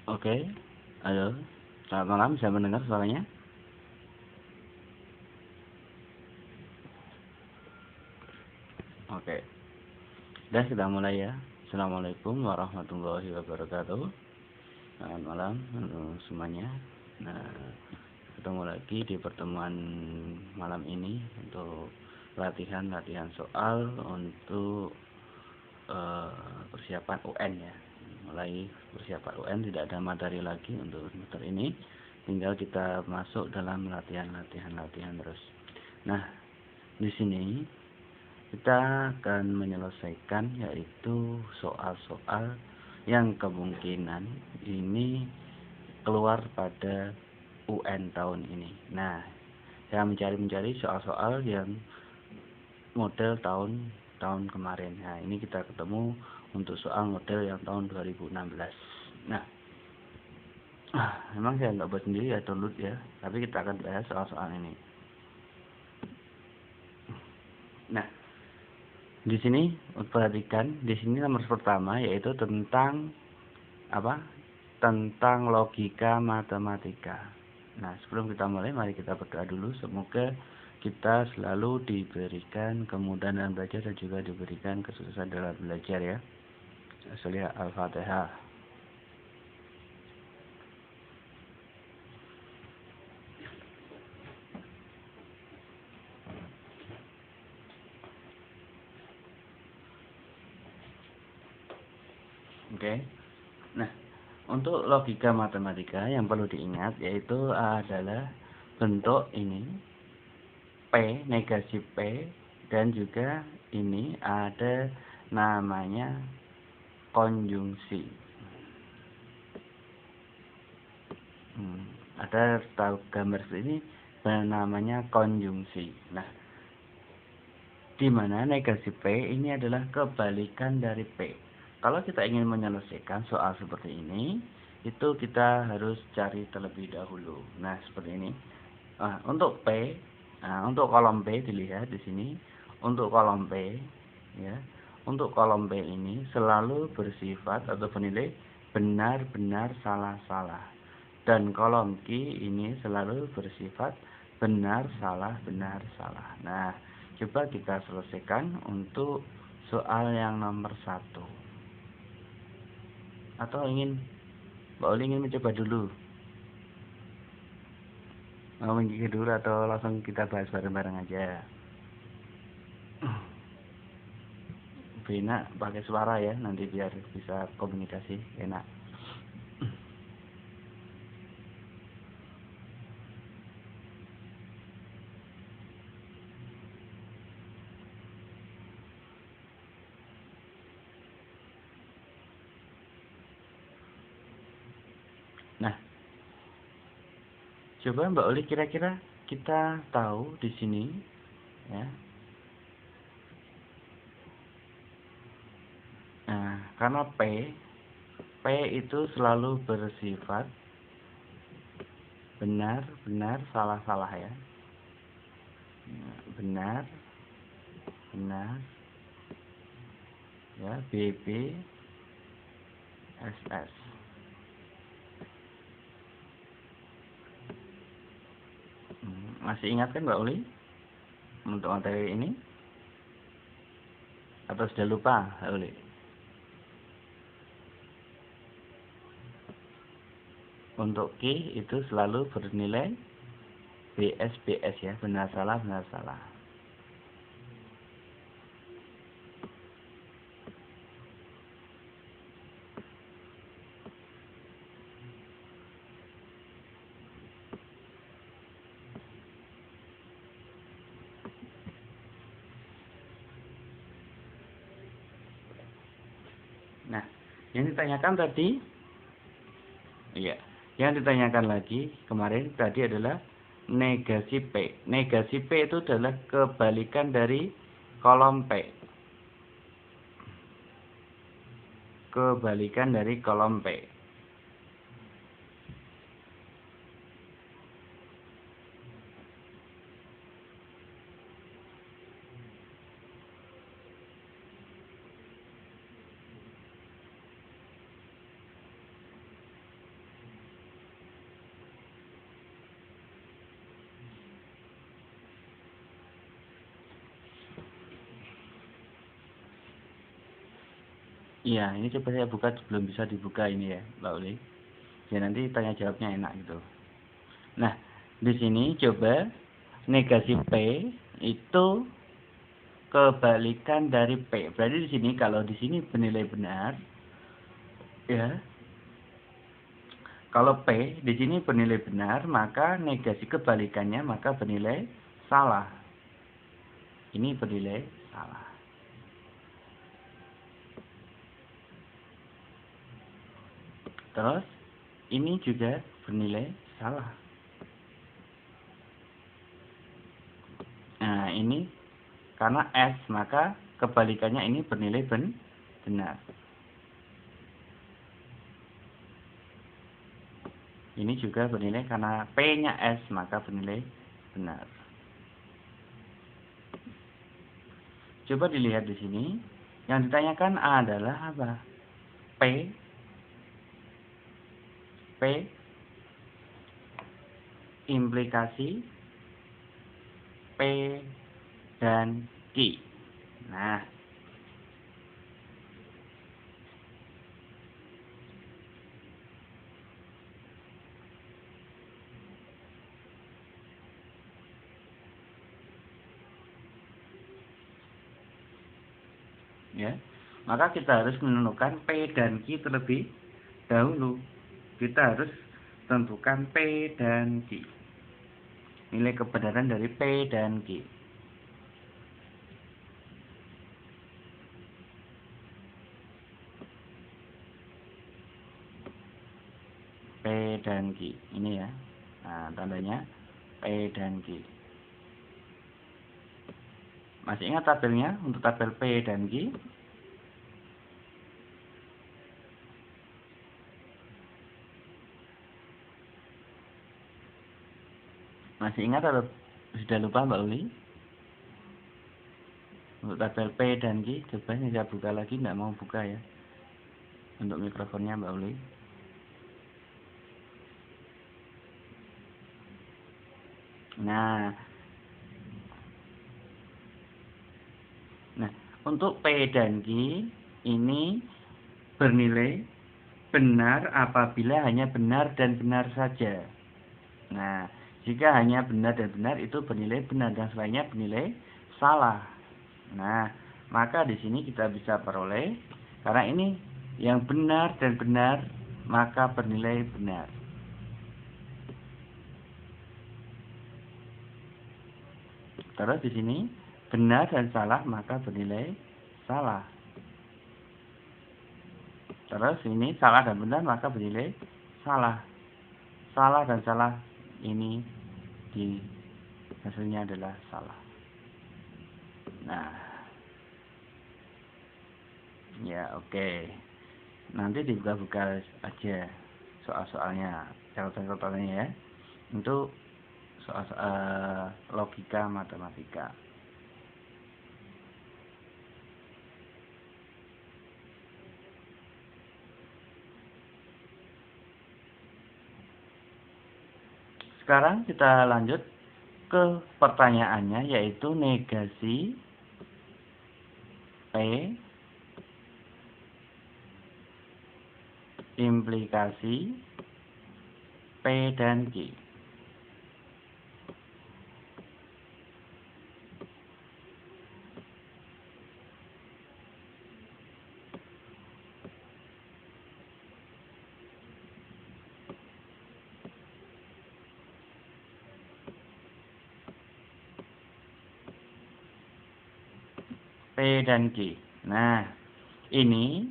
Oke, halo, selamat malam, bisa mendengar suaranya? Oke, dan kita mulai ya. Assalamualaikum warahmatullahi wabarakatuh. Selamat malam untuk semuanya. Nah, ketemu lagi di pertemuan malam ini untuk latihan soal untuk persiapan UN ya. Mulai persiapan UN, tidak ada materi lagi untuk semester ini. Tinggal kita masuk dalam latihan terus. Nah, di sini kita akan menyelesaikan yaitu soal-soal yang kemungkinan ini keluar pada UN tahun ini. Nah, saya mencari soal-soal yang model tahun kemarin. Nah, ini kita ketemu untuk soal model yang tahun 2016. Nah, memang saya nggak buat sendiri ya, download ya, tapi kita akan bahas soal-soal ini. Nah, di sini perhatikan, di sini nomor pertama yaitu tentang apa? Tentang logika matematika. Nah, sebelum kita mulai, mari kita berdoa dulu. Semoga kita selalu diberikan kemudahan dalam belajar dan juga diberikan kesuksesan dalam belajar ya. Surah Al-Fatihah. Oke. Nah, untuk logika matematika yang perlu diingat yaitu adalah bentuk ini P, negasi P, dan juga ini ada namanya konjungsi. Ada tahu gambar seperti ini namanya konjungsi. Nah, di mana negasi P ini adalah kebalikan dari P. Kalau kita ingin menyelesaikan soal seperti ini, itu kita harus cari terlebih dahulu. Nah, seperti ini. Untuk P, untuk kolom P dilihat di sini. Untuk kolom P, ya, untuk kolom P ini selalu bersifat atau bernilai benar-benar salah-salah. Dan kolom Q ini selalu bersifat benar salah benar salah. Nah, coba kita selesaikan untuk soal yang nomor 1. Atau Mbak Oli ingin mencoba dulu? Mau menggigit dulu atau langsung kita bahas bareng-bareng aja? Bina pakai suara ya, nanti biar bisa komunikasi enak. Nah, coba Mbak Oli kira-kira kita tahu di sini ya. Nah, karena P itu selalu bersifat benar, benar, salah, salah ya. Benar, benar, ya, BB, SS. Masih ingat kan Mbak Uli untuk materi ini? Atau sudah lupa Mbak Uli? Untuk Q itu selalu bernilai BS ya, benar salah benar salah. Nah, yang ditanyakan tadi, iya, yang ditanyakan lagi kemarin tadi adalah negasi P. Negasi P itu adalah kebalikan dari kolom P. Kebalikan dari kolom P. Iya, ini coba saya buka, belum bisa dibuka ini ya, Mbak Uli. Ya nanti tanya jawabnya enak gitu. Nah, di sini coba negasi P itu kebalikan dari P. Berarti di sini kalau di sini bernilai benar, ya. Kalau P di sini bernilai benar, maka negasi kebalikannya maka bernilai salah. Ini bernilai salah. Terus ini juga bernilai salah. Nah, ini karena S maka kebalikannya ini bernilai benar. Ini juga bernilai karena P-nya S maka bernilai benar. Coba dilihat di sini. Yang ditanyakan adalah apa? P implikasi P dan Q. Nah, ya. Maka kita harus menentukan P dan Q terlebih dahulu. Kita harus tentukan P dan Q. Nilai kebenaran dari P dan Q. P dan Q. Ini ya. Nah, tandanya P dan Q. Masih ingat tabelnya untuk tabel P dan Q? Masih ingat atau sudah lupa Mbak Uli? Untuk tabel P dan Q, coba saya buka lagi, tidak mau buka ya. Untuk mikrofonnya Mbak Uli. Nah, untuk P dan Q ini bernilai benar apabila hanya benar dan benar saja. Nah, jika hanya benar dan benar itu bernilai benar dan selainnya bernilai salah. Nah, maka di sini kita bisa peroleh karena ini yang benar dan benar maka bernilai benar. Terus di sini benar dan salah maka bernilai salah. Terus ini salah dan benar maka bernilai salah. Salah dan salah ini di hasilnya adalah salah. Nah, ya oke. Nanti dibuka-buka aja soal-soalnya, catatan-catatannya ya. Untuk soal-soal logika matematika. Sekarang kita lanjut ke pertanyaannya, yaitu negasi P implikasi P dan Q. P dan Q. Nah, ini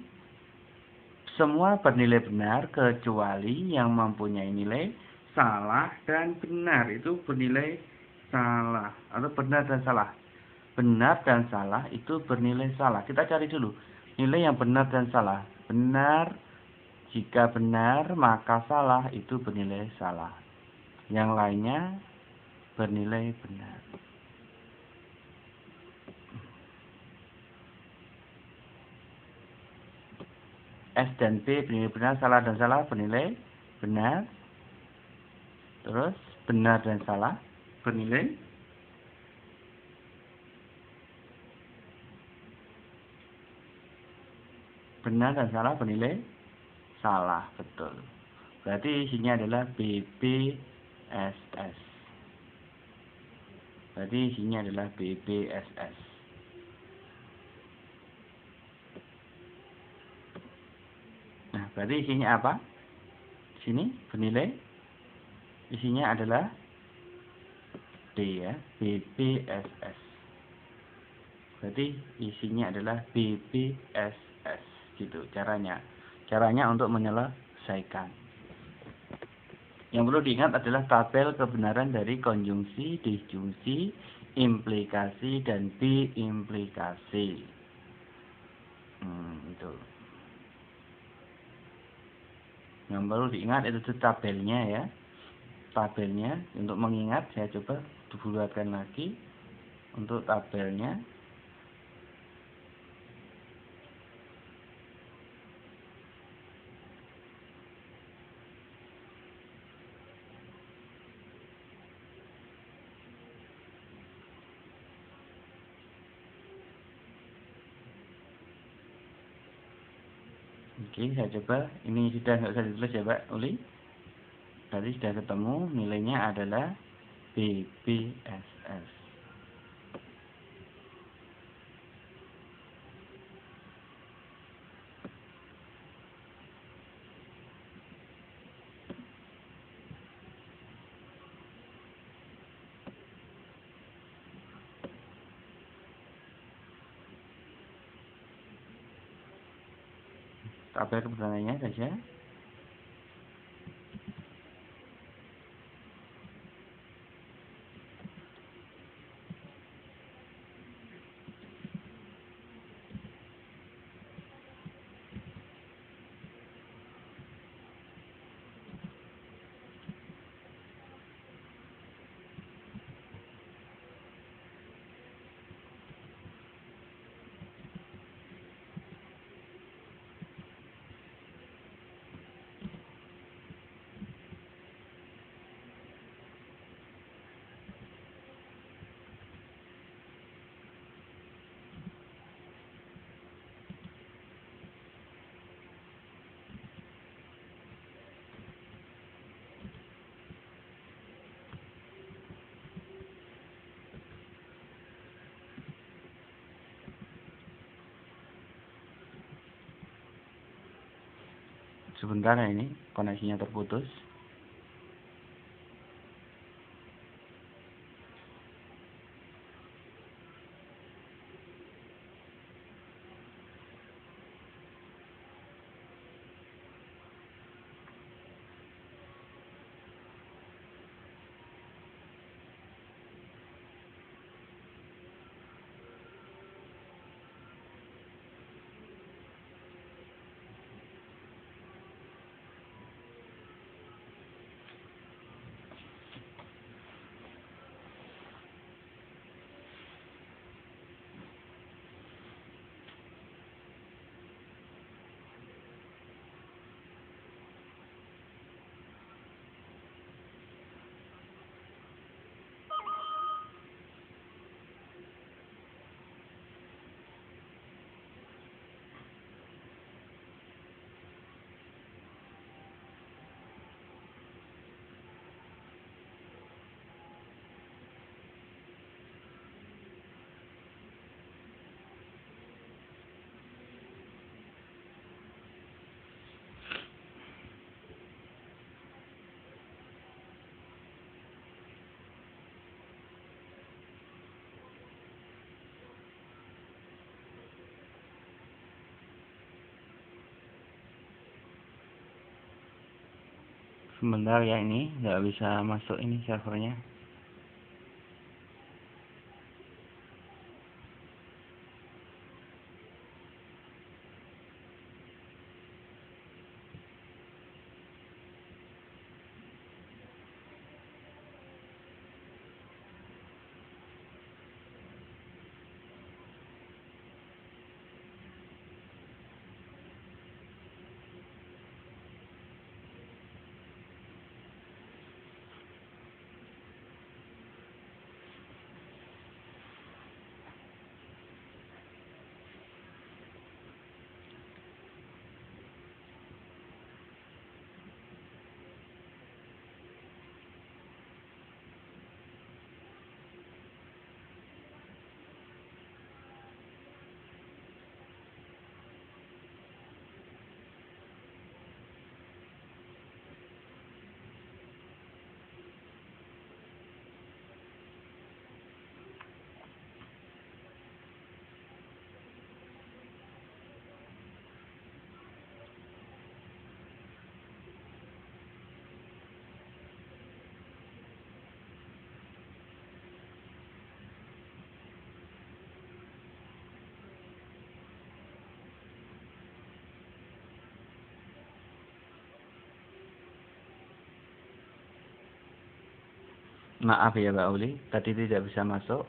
semua bernilai benar kecuali yang mempunyai nilai salah dan benar. Itu bernilai salah atau benar dan salah. Benar dan salah itu bernilai salah. Kita cari dulu nilai yang benar dan salah. Benar, jika benar maka salah itu bernilai salah. Yang lainnya bernilai benar. S dan B bernilai benar, salah dan salah bernilai benar. Terus benar dan salah bernilai Benar dan salah bernilai salah, betul. Berarti isinya adalah BBSS. Berarti isinya adalah BBSS. Nah, berarti isinya apa? Sini bernilai isinya adalah D ya, BBSS. Berarti isinya adalah BBSS gitu caranya. Caranya untuk menyelesaikan. Yang perlu diingat adalah tabel kebenaran dari konjungsi, disjungsi, implikasi, dan biimplikasi. Itu. Yang perlu diingat itu tabelnya ya. Tabelnya untuk mengingat saya coba buatkan lagi untuk tabelnya. Oke, saya coba. Ini sudah nggak usah ditulis ya Pak Uli. Tadi sudah ketemu, nilainya adalah BBSS. Tabel kebenarannya saja. Sebentar ya, ini koneksinya terputus. Sebentar ya, ini nggak bisa masuk ini servernya. Maaf ya Mbak Uli, tadi tidak bisa masuk.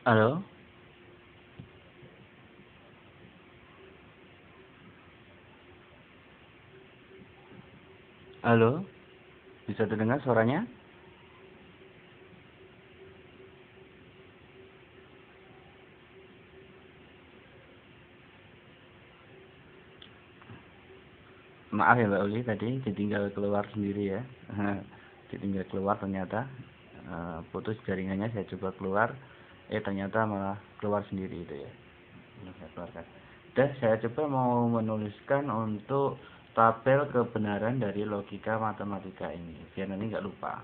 Halo? Halo? Bisa terdengar suaranya? Maaf ya Mbak Uli, tadi ditinggal keluar sendiri ya. Ditinggal keluar ternyata putus jaringannya, saya coba keluar, ternyata malah keluar sendiri itu ya. Saya keluarkan. Dan saya coba mau menuliskan untuk tabel kebenaran dari logika matematika ini, biar nanti nggak lupa.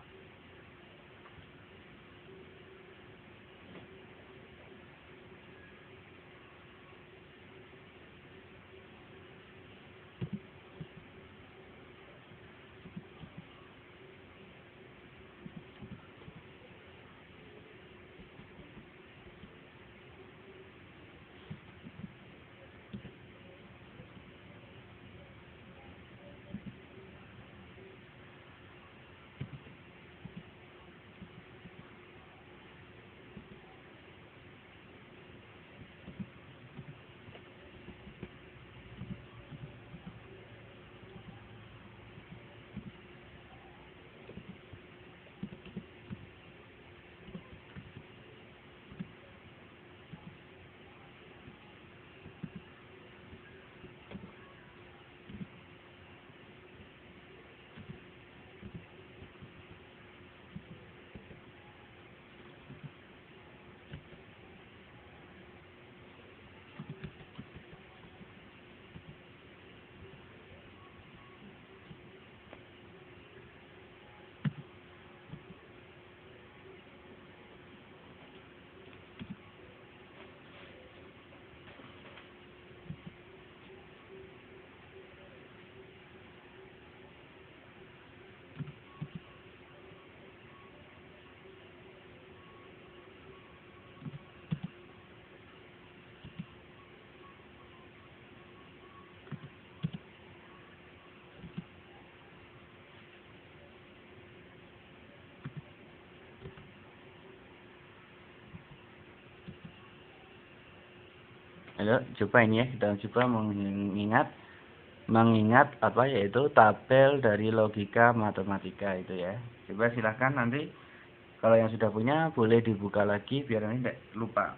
Ayo, coba ini ya, kita coba mengingat apa yaitu tabel dari logika matematika itu ya. Coba silahkan nanti kalau yang sudah punya boleh dibuka lagi biar nanti tidak lupa.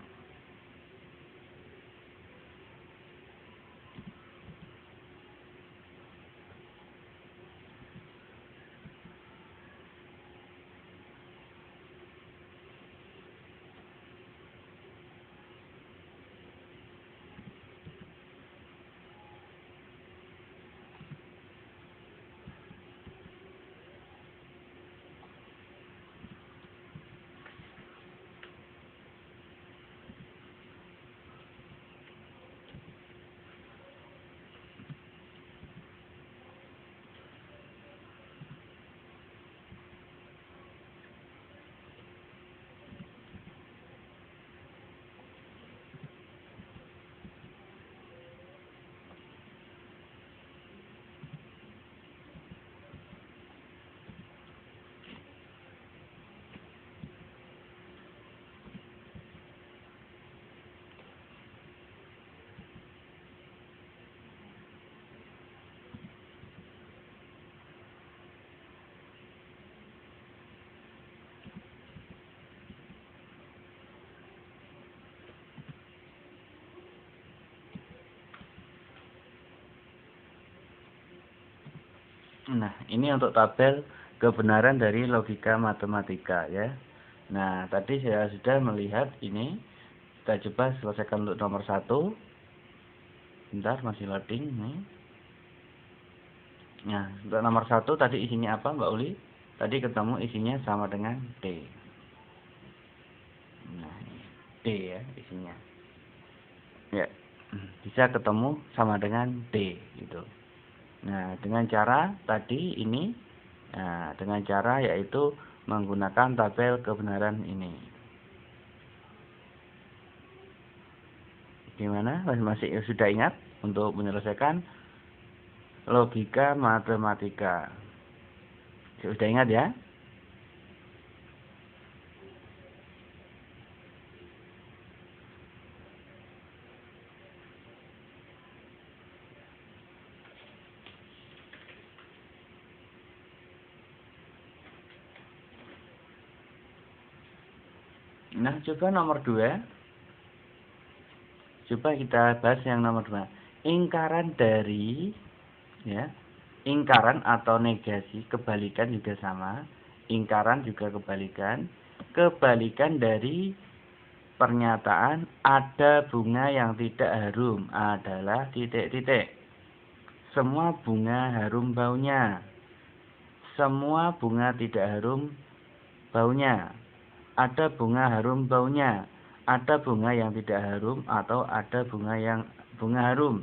Nah, ini untuk tabel kebenaran dari logika matematika ya. Nah, tadi saya sudah melihat ini. Kita coba selesaikan untuk nomor 1. Bentar, masih loading nih. Nah, untuk nomor 1 tadi isinya apa Mbak Uli? Tadi ketemu isinya sama dengan D. Nah, D ya isinya. Ya, bisa ketemu sama dengan D gitu. Nah, dengan cara tadi ini, dengan cara yaitu menggunakan tabel kebenaran ini. Gimana? Masih sudah ingat untuk menyelesaikan logika matematika? Sudah ingat ya? Nah, coba nomor 2. Coba kita bahas yang nomor 2. Ingkaran dari, ya, ingkaran atau negasi, kebalikan juga sama. Ingkaran juga kebalikan. Kebalikan dari pernyataan ada bunga yang tidak harum adalah titik-titik. Semua bunga harum baunya. Semua bunga tidak harum baunya. Ada bunga harum baunya. Ada bunga yang tidak harum atau ada bunga harum.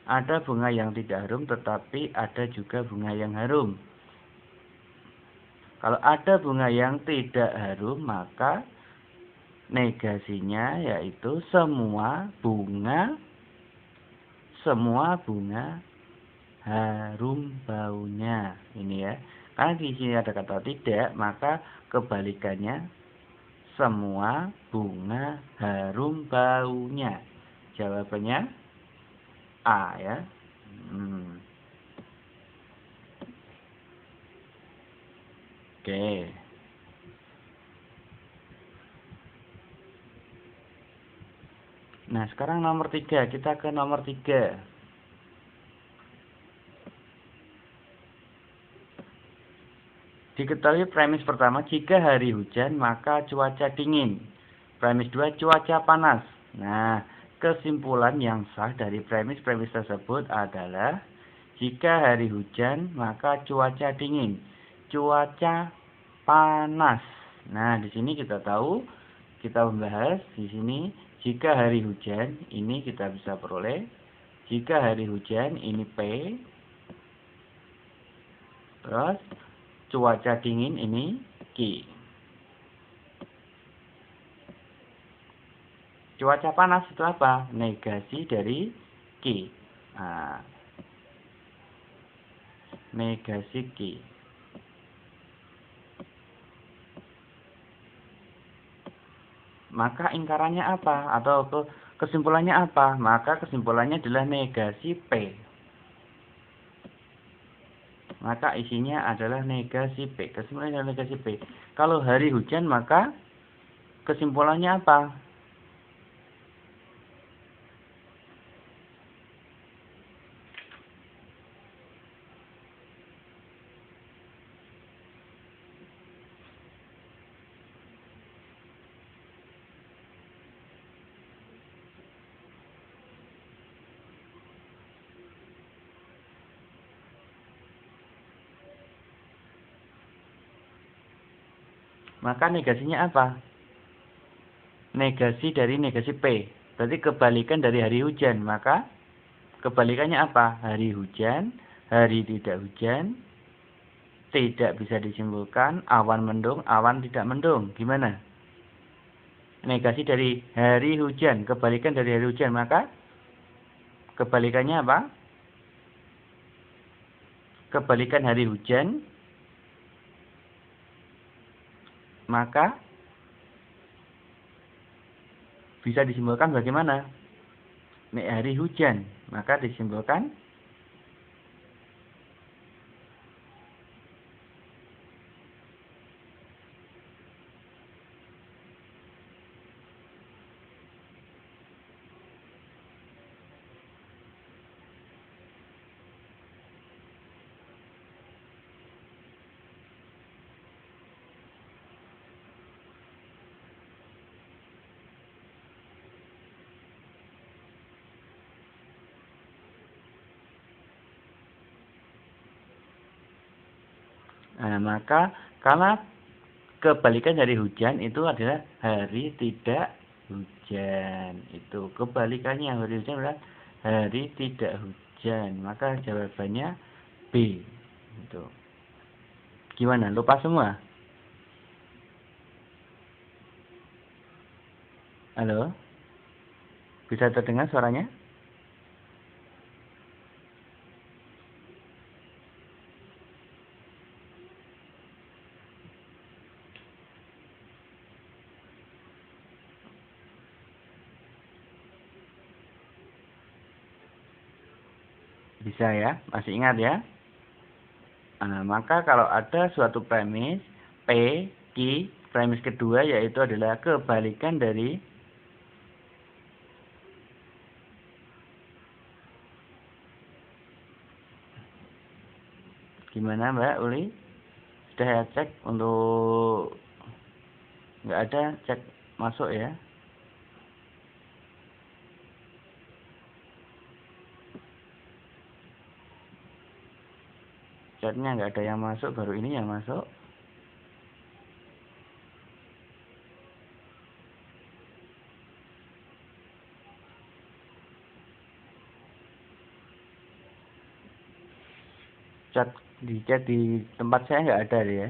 Ada bunga yang tidak harum tetapi ada juga bunga yang harum. Kalau ada bunga yang tidak harum maka negasinya yaitu semua bunga harum baunya. Ini ya. Karena di sini ada kata tidak, maka kebalikannya semua bunga harum baunya. Jawabannya A ya. Oke. Nah, sekarang nomor 3. Kita ke nomor 3. Diketahui premis pertama, jika hari hujan maka cuaca dingin. Premis 2, cuaca panas. Nah, kesimpulan yang sah dari premis-premis tersebut adalah jika hari hujan maka cuaca dingin. Cuaca panas. Nah, di sini kita tahu, kita membahas di sini jika hari hujan, ini kita bisa peroleh. Jika hari hujan, ini P. Terus cuaca dingin ini Q. Cuaca panas itu apa? Negasi dari Q. Nah, negasi Q. Maka ingkarannya apa? Atau Kesimpulannya apa? Maka kesimpulannya adalah negasi P. Maka isinya adalah negasi P. Kesimpulannya adalah negasi P. Kalau hari hujan, maka kesimpulannya apa? Maka negasinya apa? Negasi dari negasi P. Berarti kebalikan dari hari hujan. Maka kebalikannya apa? Hari hujan, hari tidak hujan, tidak bisa disimpulkan, awan mendung, awan tidak mendung. Gimana? Negasi dari hari hujan, kebalikan dari hari hujan. Maka kebalikannya apa? Kebalikan hari hujan, maka bisa disimpulkan bagaimana? Nek hari hujan, maka disimpulkan maka karena kebalikan dari hujan itu adalah hari tidak hujan. Itu kebalikannya hari hujan adalah hari tidak hujan. Maka jawabannya B. Itu. Gimana? Lupa semua? Halo? Bisa terdengar suaranya? Bisa ya? Masih ingat ya? Maka kalau ada suatu premis P, Q, premis kedua yaitu adalah kebalikan dari gimana Mbak Uli? Sudah ya cek untuk nggak ada cek masuk ya? Chatnya nggak ada yang masuk, baru ini yang masuk. Chat di tempat saya nggak ada ya.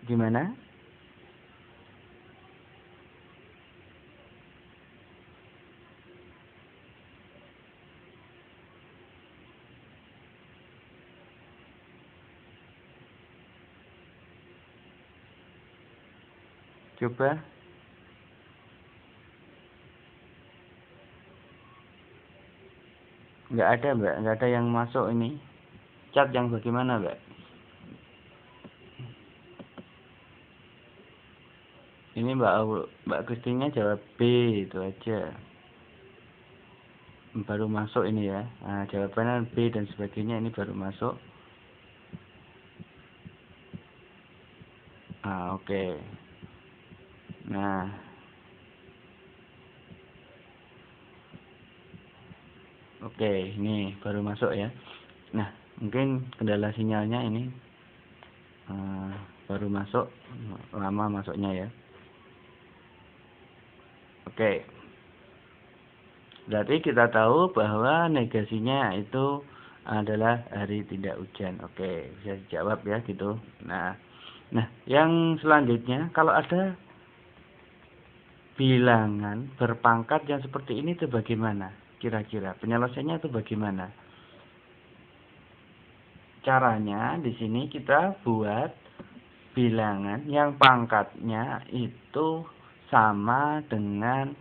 Gimana? Coba. Nggak ada Mbak, nggak ada yang masuk ini. Chat yang bagaimana Mbak? Ini Mbak Kristinya jawab B itu aja. Baru masuk ini ya. Nah, jawabannya B dan sebagainya ini baru masuk. Oke. Nah. Oke, ini baru masuk ya. Nah, mungkin kendala sinyalnya ini baru masuk, lama masuknya ya. Oke. Berarti kita tahu bahwa negasinya itu adalah hari tidak hujan. Oke, bisa dijawab ya gitu. Nah, yang selanjutnya kalau ada bilangan berpangkat yang seperti ini itu bagaimana? Kira-kira penyelesaiannya itu bagaimana? caranya di sini kita buat bilangan yang pangkatnya itu sama dengan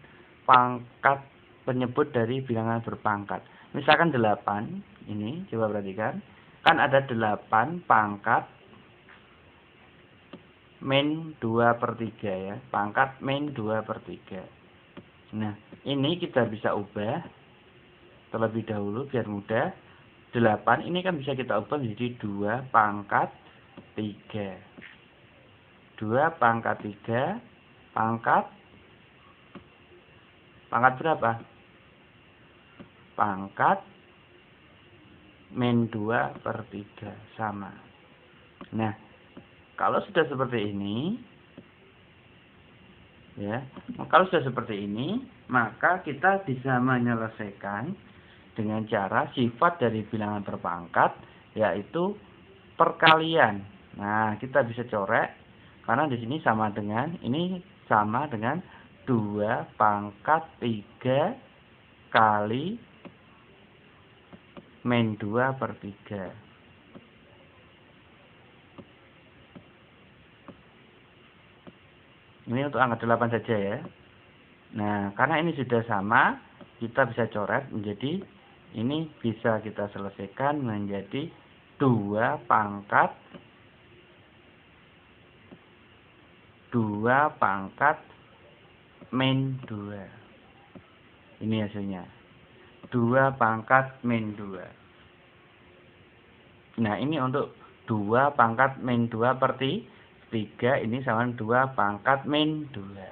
pangkat penyebut dari bilangan berpangkat. Misalkan 8, ini coba perhatikan. Kan ada 8 pangkat min 2/3 ya. Pangkat min 2/3. Nah, ini kita bisa ubah terlebih dahulu biar mudah. 8 ini kan bisa kita ubah menjadi 2 pangkat 3. 2 pangkat 3 pangkat berapa? Pangkat min 2/3 sama. Nah, kalau sudah seperti ini, ya, kalau sudah seperti ini, maka kita bisa menyelesaikan dengan cara sifat dari bilangan berpangkat, yaitu perkalian. Nah, kita bisa corek, karena di sini sama dengan, ini sama dengan 2 pangkat 3 kali min 2/3. Ini untuk angka 8 saja ya. Nah, karena ini sudah sama, kita bisa coret menjadi, ini bisa kita selesaikan menjadi 2 pangkat min 2. Ini hasilnya. 2 pangkat min 2. Nah, ini untuk 2 pangkat min 2/3, ini sama 2 pangkat min 2.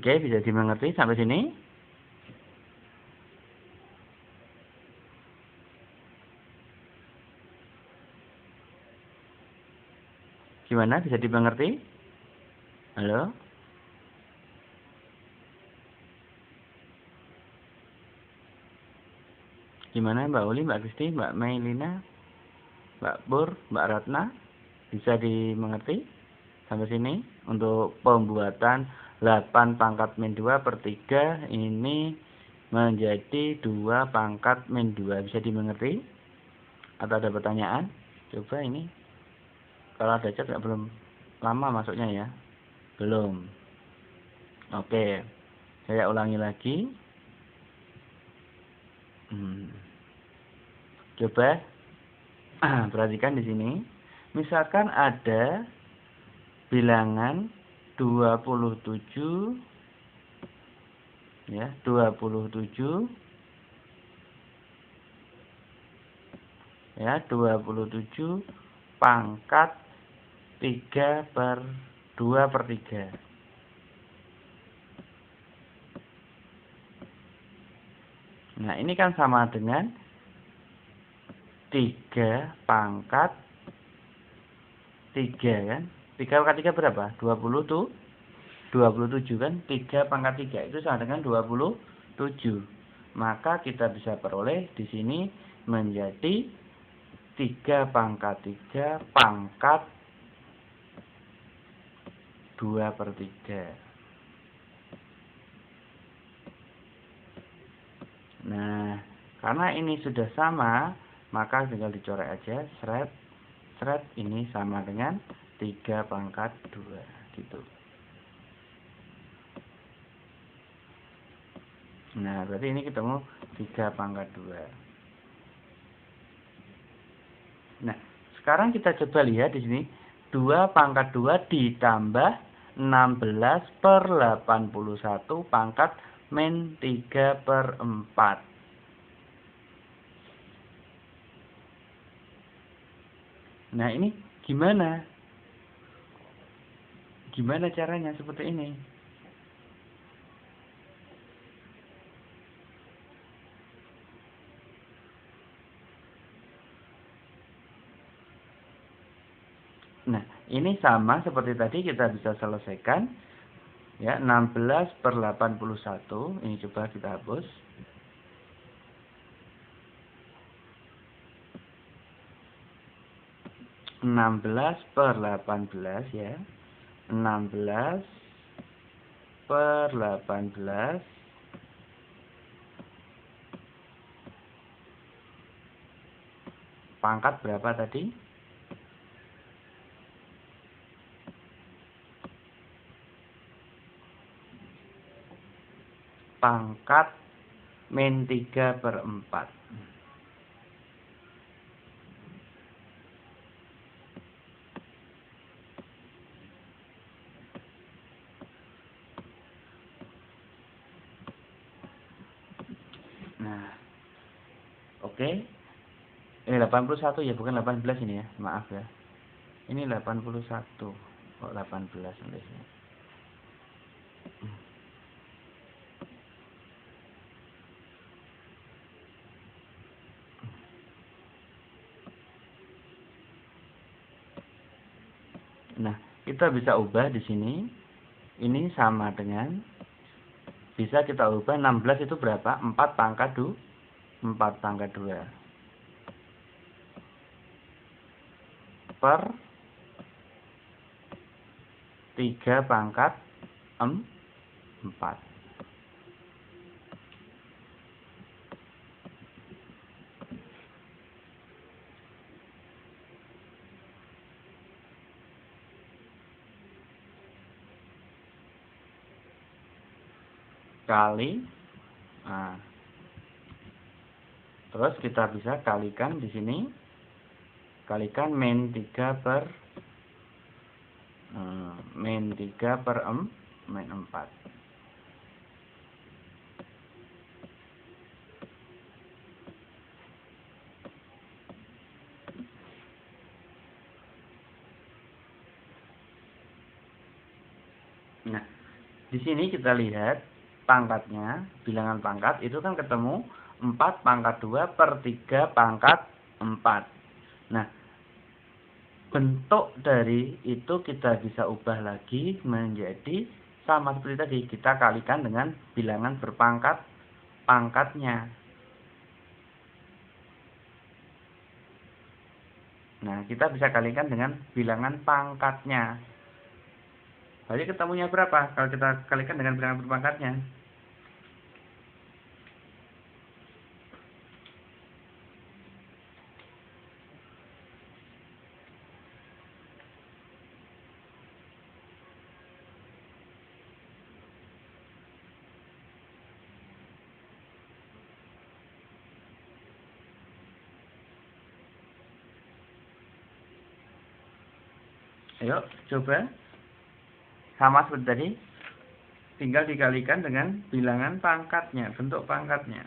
Oke, bisa dimengerti sampai sini? Gimana? Bisa dimengerti? Halo? Gimana Mbak Uli, Mbak Kristi, Mbak Mailina, Mbak Pur, Mbak Ratna? Bisa dimengerti sampai sini? Untuk pembuatan 8 pangkat min 2/3 ini menjadi 2 pangkat min 2. Bisa dimengerti? Atau ada pertanyaan? Coba ini. Kalau ada chat belum lama masuknya ya. Belum. Oke. Saya ulangi lagi. Coba perhatikan di sini. Misalkan ada bilangan 27 ya, 27 ya, 27 pangkat 2/3. Nah, ini kan sama dengan 3 pangkat 3 kan? 3 pangkat 3 berapa? 20 tuh 27 kan? 3 pangkat 3 itu sama dengan 27. Maka kita bisa peroleh di sini menjadi 3 pangkat 3 pangkat 2/3. Nah, karena ini sudah sama, maka tinggal dicoret aja, seret, ini sama dengan 3 pangkat 2, gitu. Nah, berarti ini ketemu 3 pangkat 2. Nah, sekarang kita coba lihat di sini, 2 pangkat 2 ditambah 16/81 pangkat min 3/4. Nah, ini gimana? Gimana caranya seperti ini? Nah, ini sama seperti tadi, kita bisa selesaikan. Ya, 16/81. Ini coba kita hapus. 16/18 ya. 16 per 18. Pangkat berapa tadi? Pangkat min 3/4. Nah, oke. Ini 81 ya, bukan 18 ini ya. Maaf ya. Ini 81. Kok 18 nulisnya? Nah, kita bisa ubah di sini. Ini sama dengan, bisa kita ubah 16 itu berapa? 4 pangkat 2. 4 pangkat 2 per 3 pangkat 4. Kali, nah, terus kita bisa kalikan di sini, kalikan min 3 per min 4. Nah, di sini kita lihat pangkatnya, bilangan pangkat itu kan ketemu 4 pangkat 2 per 3 pangkat 4. Nah, bentuk dari itu kita bisa ubah lagi menjadi sama seperti tadi, kita kalikan dengan bilangan berpangkat pangkatnya. Nah, kita bisa kalikan dengan bilangan pangkatnya. Jadi ketemunya berapa kalau kita kalikan dengan bilangan berpangkatnya? Ayo, coba. Sama seperti tadi, tinggal dikalikan dengan bilangan pangkatnya, bentuk pangkatnya.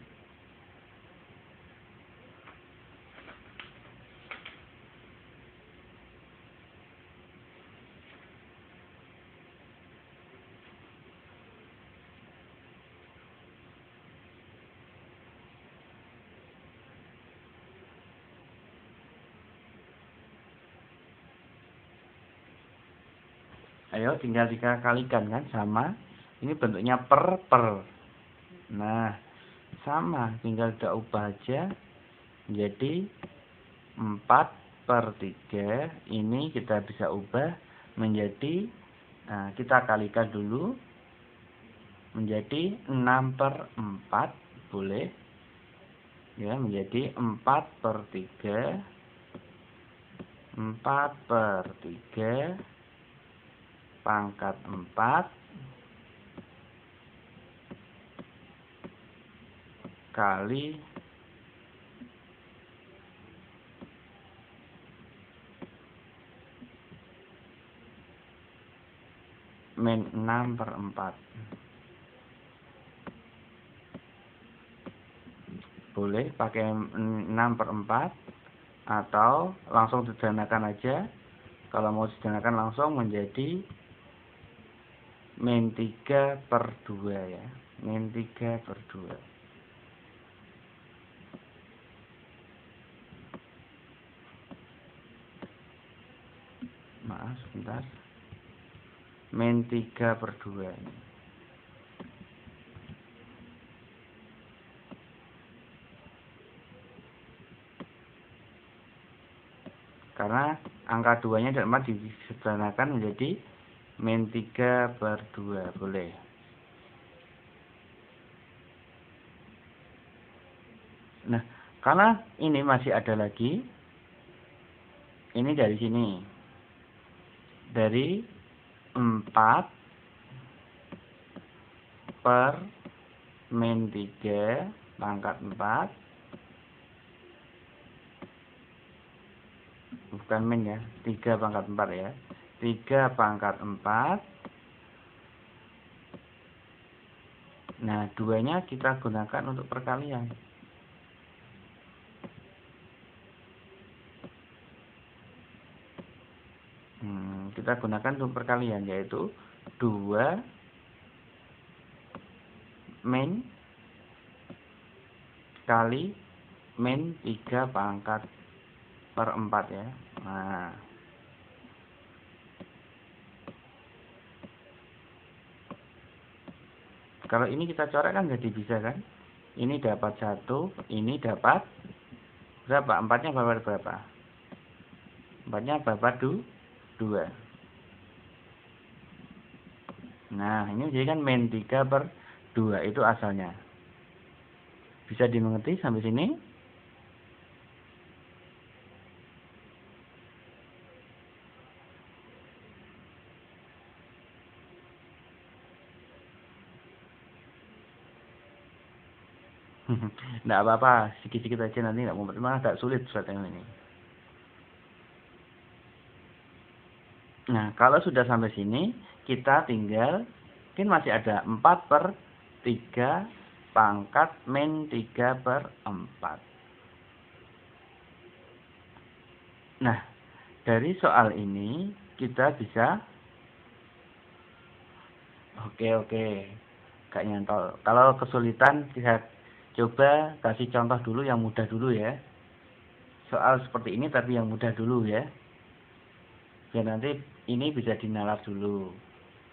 Ayo, tinggal dikalikan kan, sama. Ini bentuknya per. Nah, sama, tinggal kita ubah aja menjadi 4 per 3. Ini kita bisa ubah menjadi, nah, kita kalikan dulu menjadi 6 per 4, boleh ya, menjadi 4 per 3. 4 per 3 pangkat 4 kali min 6 per 4. Boleh pakai 6 per 4 atau langsung disederhanakan aja. Kalau mau disederhanakan langsung menjadi min 3 per 2 ya. Min 3 per 2. Maaf, sebentar. Min 3 per 2 ini. Karena angka 2-nya dan 4 disederhanakan menjadi min 3/2, boleh. Nah, karena ini masih ada lagi, ini dari sini. Dari 4 per min 3 pangkat 4. Bukan min ya, 3 pangkat 4 ya. 3 pangkat 4. Nah, 2-nya kita gunakan untuk perkalian. Kita gunakan untuk perkalian, yaitu 2 min kali min 3 pangkat per 4 ya. Nah, kalau ini kita coret kan jadi bisa kan? Ini dapat 1, ini dapat berapa? 4-nya berapa? 4-nya dapat 2. Nah, ini jadi kan min 3/2 itu asalnya. Bisa dimengerti sampai sini? Nggak apa-apa, sedikit-sedikit aja, nanti nggak mau, memang agak sulit surat yang ini. Nah, kalau sudah sampai sini, kita tinggal, mungkin masih ada 4/3 pangkat min 3/4. Nah, dari soal ini, kita bisa, oke, gak nyantol. Kalau kesulitan, kita coba kasih contoh dulu yang mudah dulu ya. Soal seperti ini, tapi yang mudah dulu ya. Biar nanti ini bisa dinalar dulu.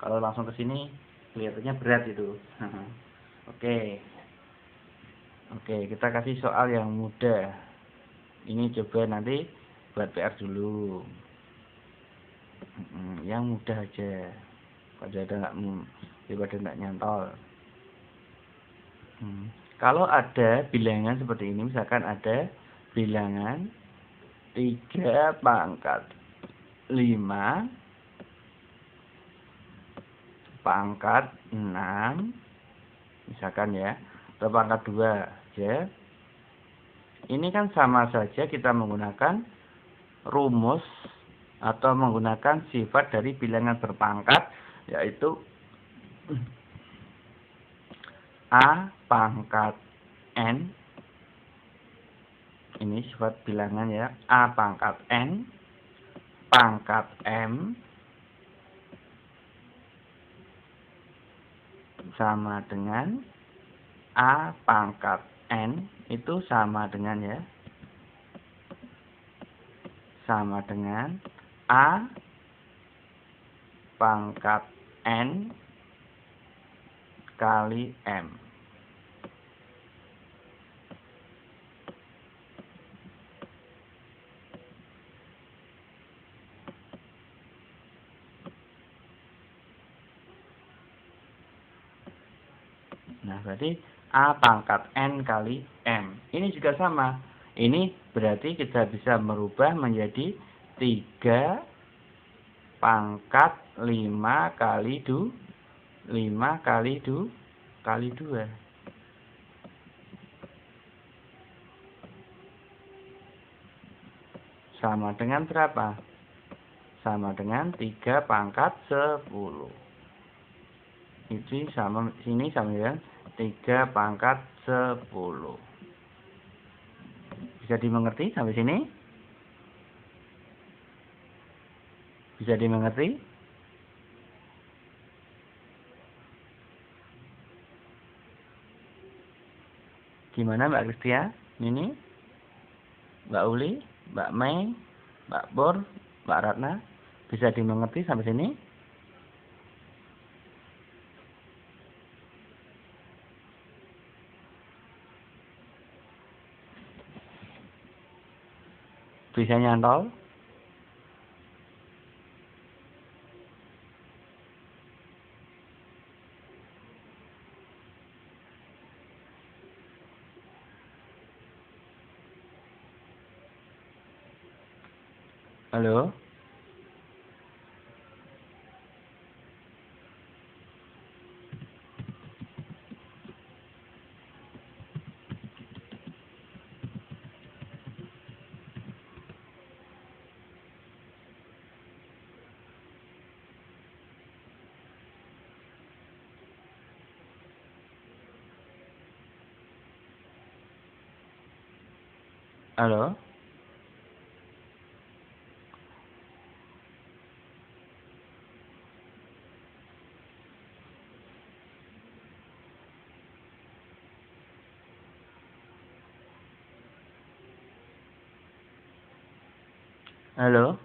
Kalau langsung ke sini kelihatannya berat itu. Oke, kita kasih soal yang mudah. Ini coba nanti buat PR dulu. Yang mudah aja. Daripada nggak nyantol. Kalau ada bilangan seperti ini, misalkan ada bilangan 3 pangkat 5 pangkat 6, misalkan ya, atau pangkat 2 aja. Ini kan sama saja kita menggunakan rumus atau menggunakan sifat dari bilangan berpangkat, yaitu A pangkat N. Ini sifat bilangan ya, A pangkat N pangkat M sama dengan A pangkat N, itu sama dengan ya, sama dengan A pangkat N kali M. Nah, berarti A pangkat N kali M. Ini juga sama. Ini berarti kita bisa merubah menjadi 3 pangkat 5 kali 2. Sama dengan berapa? Sama dengan 3 pangkat 10. Ini sama, sini sama dengan 3 pangkat 10. Bisa dimengerti sampai sini? Bisa dimengerti? Gimana Mbak Kristia? Ini Mbak Uli, Mbak Mei, Mbak Bor, Mbak Ratna, bisa dimengerti sampai sini? Bisa nyantol? Halo? Halo? Halo?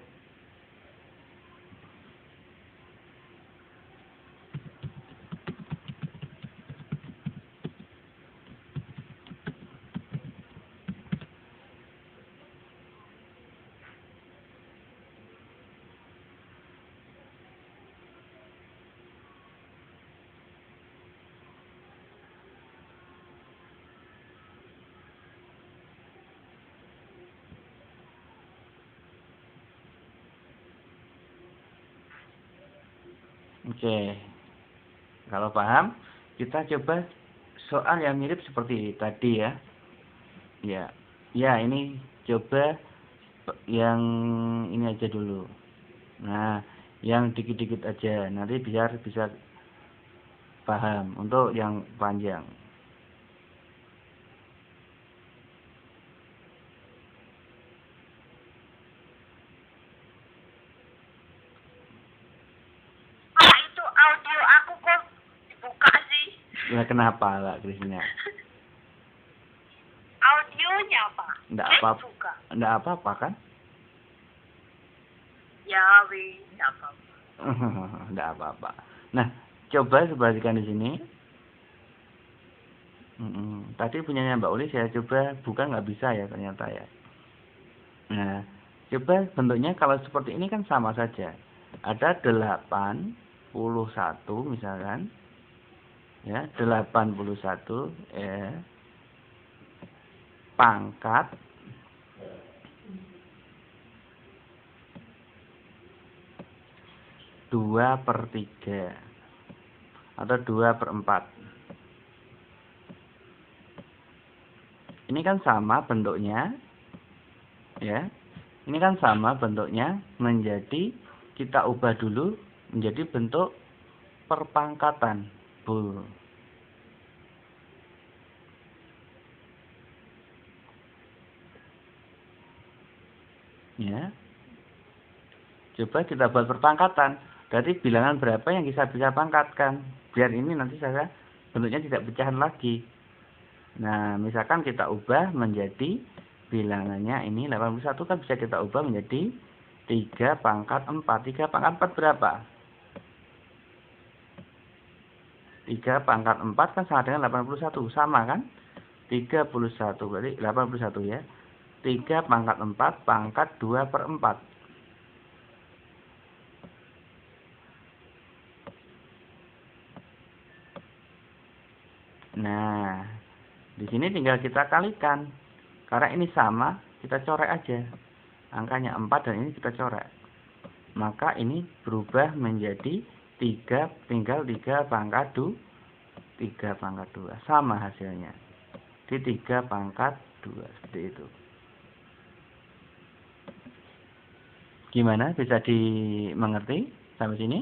Oke. Kalau paham, kita coba soal yang mirip seperti tadi ya. Ya. Ya, ini coba yang ini aja dulu. Nah, yang dikit-dikit aja. Nanti biar bisa paham untuk yang panjang. Itu audio aku kok dibuka sih? Nah, kenapa Kak Kristina? Audionya apa? Enggak Eh, apa-apa. buka. Enggak apa-apa kan? Ya wis, apa? Enggak apa-apa. Nah, coba sebalikkan di sini. Tadi punyanya Mbak Uli saya coba buka nggak bisa ya ternyata ya. Nah, coba bentuknya kalau seperti ini kan sama saja. Ada 81 misalkan. Ya, 81 pangkat 2/3 atau 2/4. Ini kan sama bentuknya, ya. Ini kan sama bentuknya menjadi kita ubah dulu menjadi bentuk perpangkatan. Bu. Ya. Coba kita buat perpangkatan. Berarti bilangan berapa yang bisa pangkatkan? Biar ini nanti saya bentuknya tidak pecahan lagi. Nah, misalkan kita ubah menjadi bilangannya ini 81 kan bisa kita ubah menjadi 3/4. 3/4 berapa? 3/4 kan sama dengan 81. Sama kan? 31. Berarti 81 ya. 3/4 pangkat 2/4. Nah, di sini tinggal kita kalikan. Karena ini sama, kita coret aja. Angkanya 4 dan ini kita coret. Maka ini berubah menjadi 3, tinggal 3/2. 3/2. Sama hasilnya. Di 3/2. Seperti itu. Gimana? Bisa dimengerti sampai sini?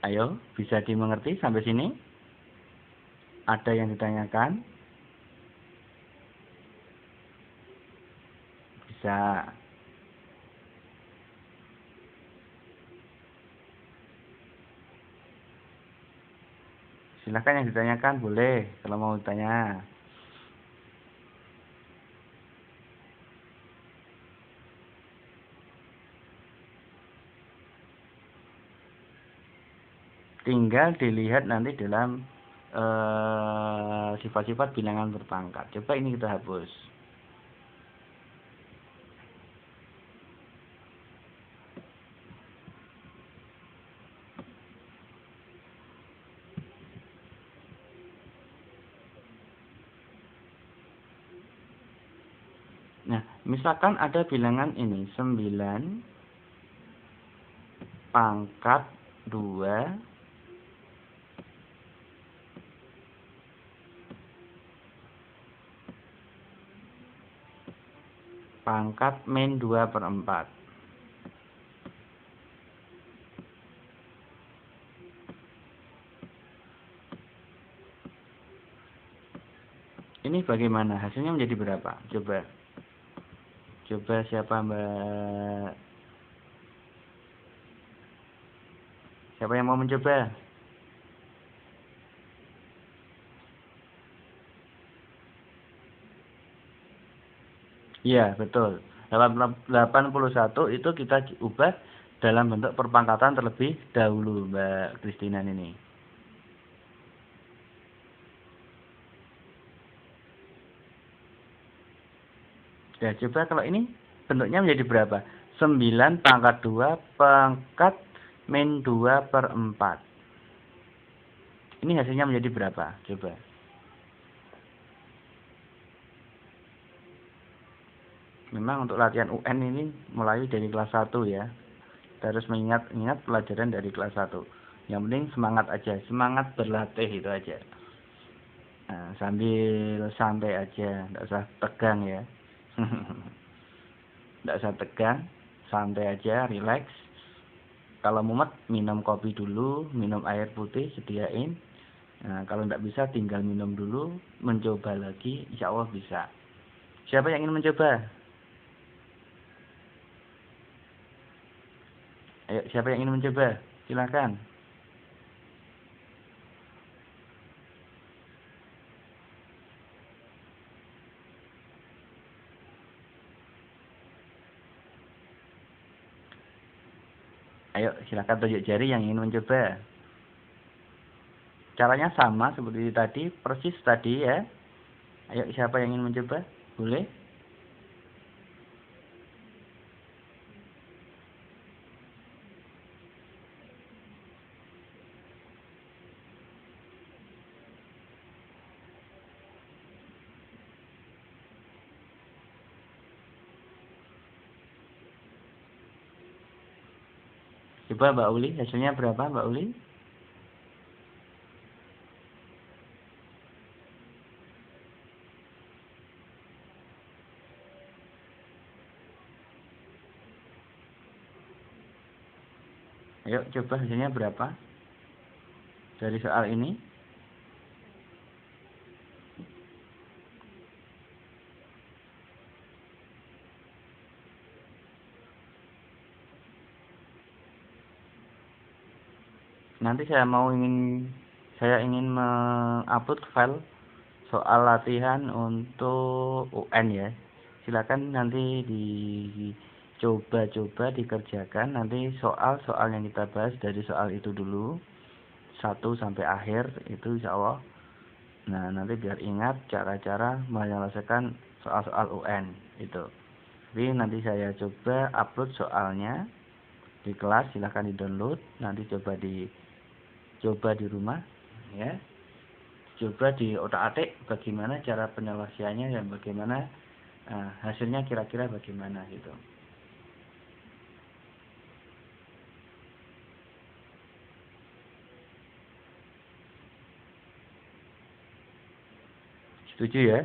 Ayo, bisa dimengerti sampai sini? Ada yang ditanyakan? Bisa. Silahkan yang ditanyakan, boleh kalau mau ditanya. Tinggal dilihat nanti dalam sifat-sifat bilangan berpangkat. Coba ini kita hapus. Misalkan ada bilangan ini 9 pangkat 2 pangkat min 2/4. Ini bagaimana? Hasilnya menjadi berapa? Coba siapa Mbak? Siapa yang mau mencoba? Iya, betul. 81 itu kita ubah dalam bentuk perpangkatan terlebih dahulu, Mbak Kristina ini. Ya, coba kalau ini bentuknya menjadi berapa? 9 pangkat 2 pangkat min 2/4. Ini hasilnya menjadi berapa? Coba. Memang untuk latihan UN ini mulai dari kelas 1 ya. Kita harus mengingat pelajaran dari kelas 1. Yang penting semangat aja, semangat berlatih itu aja. Nah, sambil santai aja, tidak usah tegang ya. Tidak usah tegang, santai aja, relax. Kalau mumet, minum kopi dulu, minum air putih, sediain. Nah, kalau tidak bisa, tinggal minum dulu, mencoba lagi, insya Allah bisa. Siapa yang ingin mencoba? Ayo, siapa yang ingin mencoba? Silakan. Ayo, silakan tunjuk jari yang ingin mencoba. Caranya sama seperti tadi, persis tadi ya. Ayo, siapa yang ingin mencoba? Boleh? Coba Mbak Uli, hasilnya berapa Mbak Uli? Ayo, coba hasilnya berapa? Dari soal ini. Nanti saya ingin mengupload file soal latihan untuk UN ya. Silakan nanti dicoba-coba dikerjakan. Nanti soal-soal yang kita bahas dari soal itu dulu 1 sampai akhir itu insya Allah. Nah, nanti biar ingat cara-cara menyelesaikan soal-soal UN itu. Jadi nanti saya coba upload soalnya di kelas, silahkan di-download, nanti coba di rumah ya. Coba di otak-atik bagaimana cara penyelesaiannya dan bagaimana hasilnya kira-kira bagaimana gitu. Setuju ya?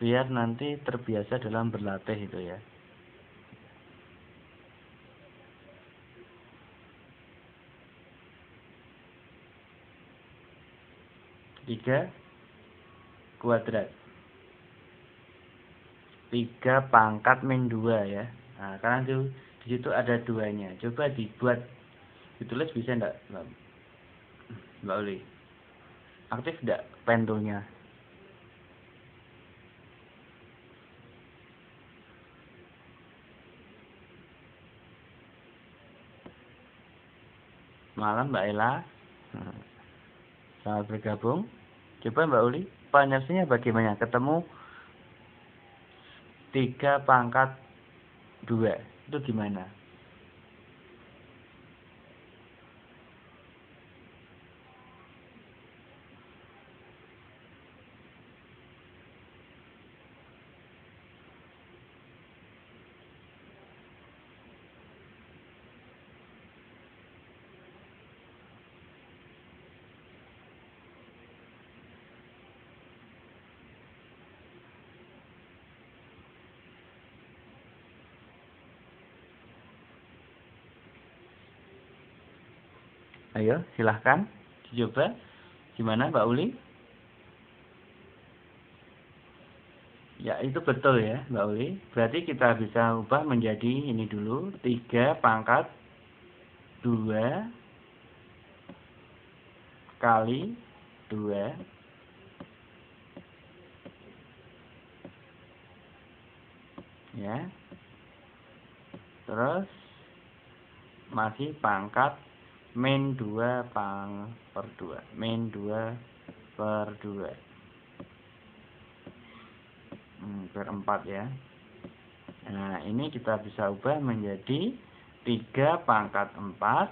Biar nanti terbiasa dalam berlatih itu ya. Tiga kuadrat. 3 pangkat min 2 ya. Nah, karena di situ ada duanya. Coba dibuat, ditulis bisa enggak, Mbak Uli? Aktif enggak pen toolnya? Malam Mbak Ella. Selamat bergabung. Coba Mbak Uli, penyelesaiannya bagaimana? Ketemu 3 pangkat 2. Itu gimana? Ayo, silahkan dicoba. Gimana Mbak Uli? Ya, itu betul ya Mbak Uli. Berarti kita bisa ubah menjadi ini dulu. 3 pangkat 2 kali 2. Ya. Terus masih pangkat min 2 per 2. Min 2 per 2. Per 4 ya. Nah, ini kita bisa ubah menjadi 3 pangkat 4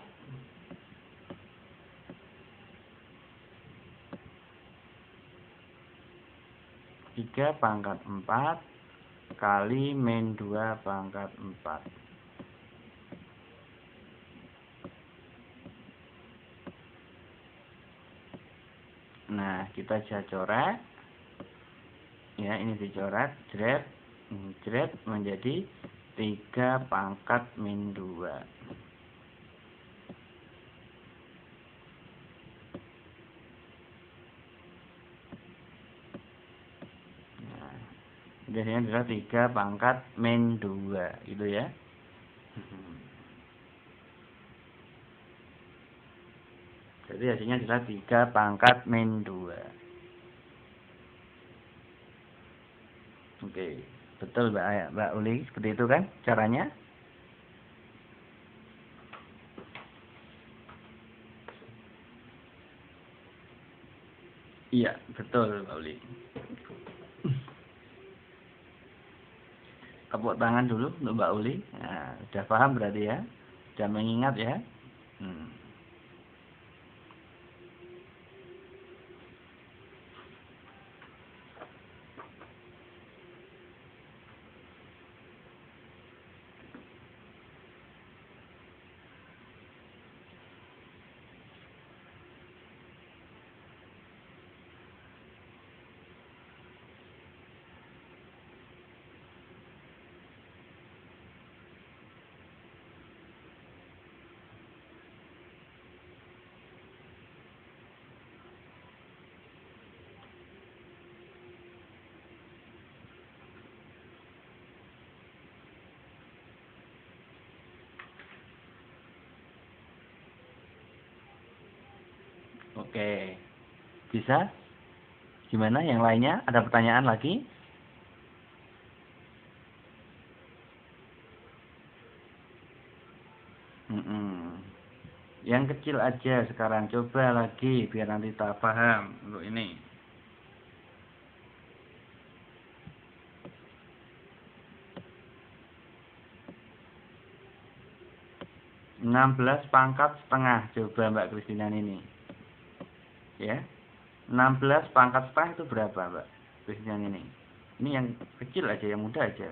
3 pangkat 4 kali min 2 pangkat 4. Nah, kita bisa coret. Ya, ini dicoret, jret menjadi 3 pangkat min 2. Nah, biasanya adalah 3 pangkat min 2, gitu ya. Jadi hasilnya adalah 3 pangkat min 2. Oke, betul Mbak Uli, seperti itu kan caranya? Iya, betul Mbak Uli. Tepuk tangan dulu untuk Mbak Uli. Nah, sudah paham berarti ya? Sudah mengingat ya? Oke. Bisa? Gimana yang lainnya? Ada pertanyaan lagi? Yang kecil aja sekarang, coba lagi biar nanti tak paham untuk ini. 16 pangkat setengah, coba Mbak Kristina ini. Ya. 16 pangkat setengah itu berapa Mbak Kristina ini? Ini yang kecil aja, yang mudah aja.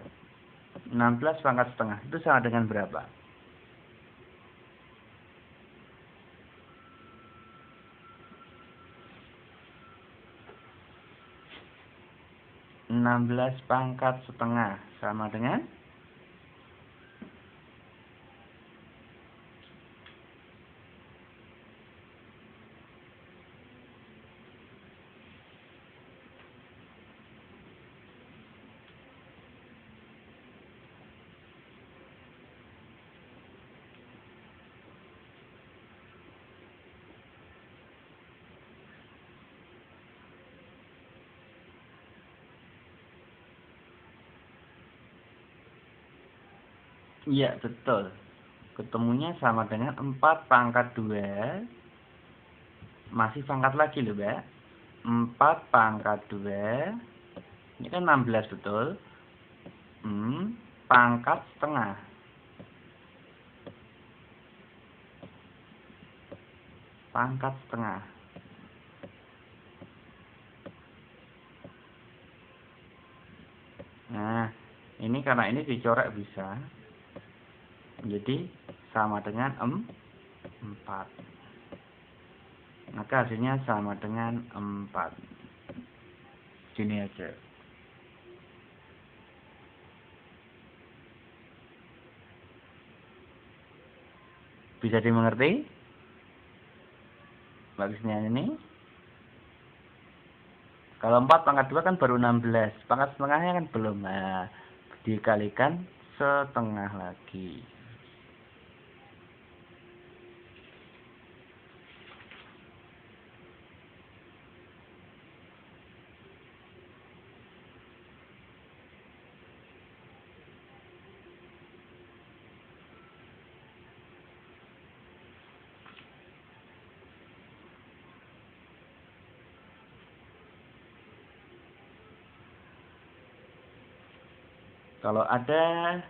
16 pangkat setengah itu sama dengan berapa? 16 pangkat setengah sama dengan iya betul. Ketemunya sama dengan 4 pangkat 2. Masih pangkat lagi loh Mbak. 4 pangkat 2. Ini kan 16 betul. Pangkat setengah. Pangkat setengah. Nah, ini karena ini dicoret bisa. Jadi sama dengan 4. Maka hasilnya sama dengan 4. Gini aja. Bisa dimengerti? Bagisnya ini. Kalau 4 pangkat 2 kan baru 16. Pangkat setengahnya kan belum. Nah, dikalikan setengah lagi. Kalau ada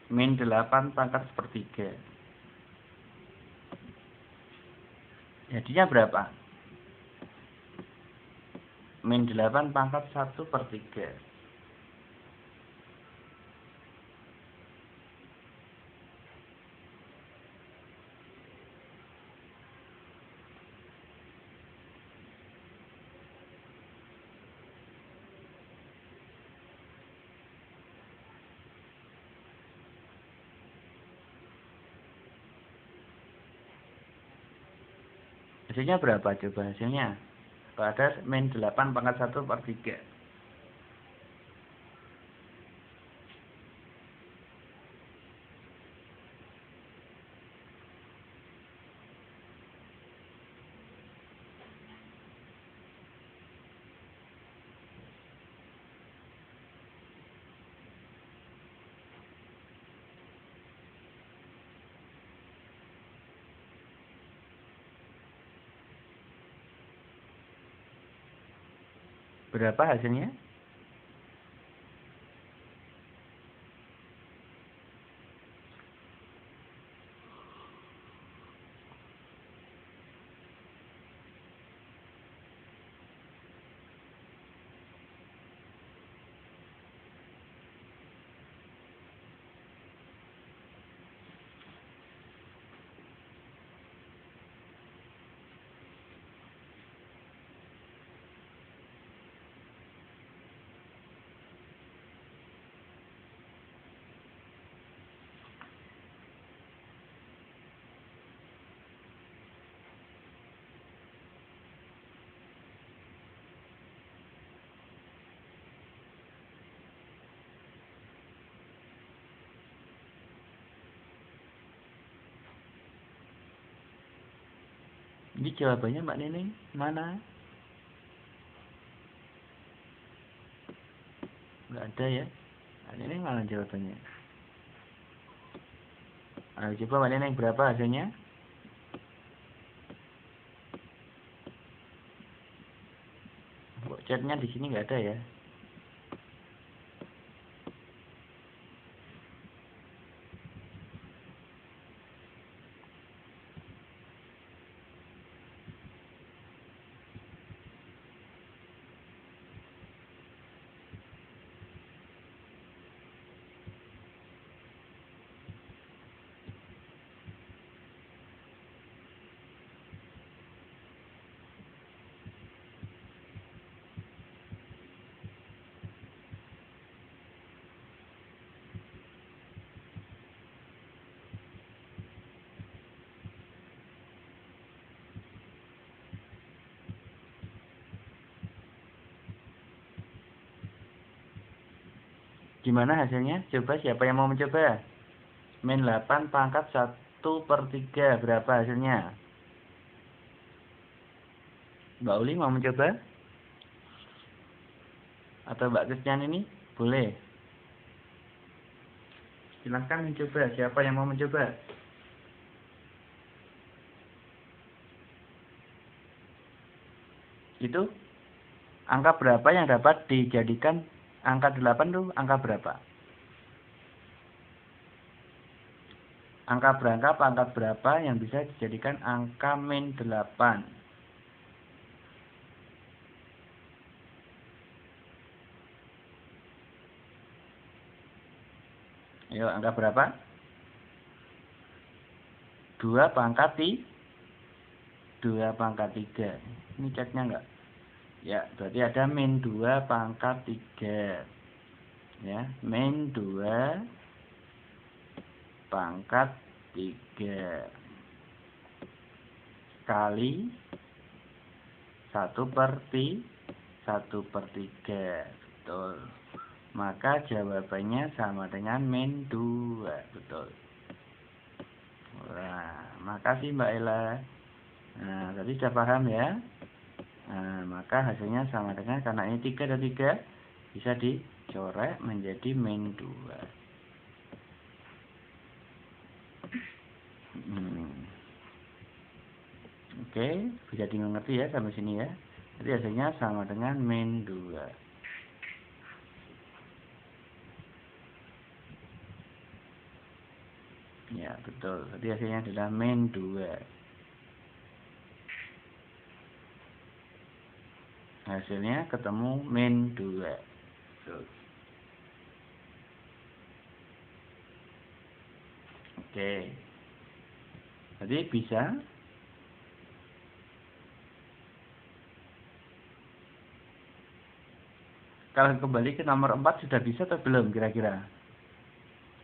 min 8 pangkat sepertiga. Jadinya berapa? Min 8 pangkat 1/3. Hasilnya berapa coba hasilnya? Kalau ada min 8 pangkat 1/3. Berapa hasilnya? Ini jawabannya Mbak Nining mana? Nggak ada ya. Mbak Nining mana jawabannya? Ayo coba Mbak Nining berapa hasilnya? Chatnya di sini nggak ada ya. Gimana hasilnya? Coba siapa yang mau mencoba? Min 8 pangkat 1/3. Berapa hasilnya? Mbak Uli mau mencoba? Atau Mbak Kristian ini? Boleh. Silahkan mencoba. Siapa yang mau mencoba? Itu angka berapa yang dapat dijadikan angka 8 tuh angka berapa? Angka berangka angka berapa yang bisa dijadikan angka min 8? Ayo, angka berapa? 2 pangkat 2 pangkat 3. Ini ceknya enggak? Ya, berarti ada min 2 pangkat 3. Ya, min 2 pangkat 3 kali 1/3. Betul. Maka jawabannya sama dengan min 2. Betul. Nah, makasih Mbak Ella. Nah, tadi sudah paham ya. Nah, maka hasilnya sama dengan, karena ini 3 dan 3 bisa dicoret menjadi min 2. Oke, bisa dimengerti ya sampai sini ya. Jadi hasilnya sama dengan min 2. Ya, betul. Jadi hasilnya adalah min 2. Hasilnya ketemu min 2. Betul. Oke. Jadi bisa. Kalau kembali ke nomor 4 sudah bisa atau belum kira-kira?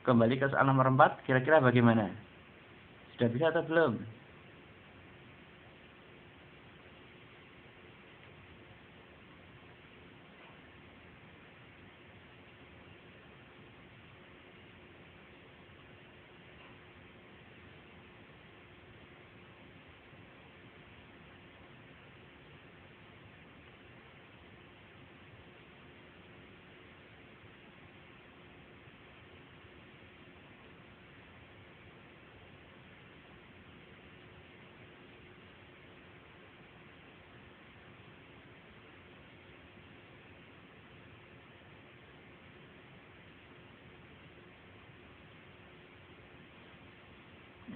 Kembali ke soal nomor 4 kira-kira bagaimana? Sudah bisa atau belum?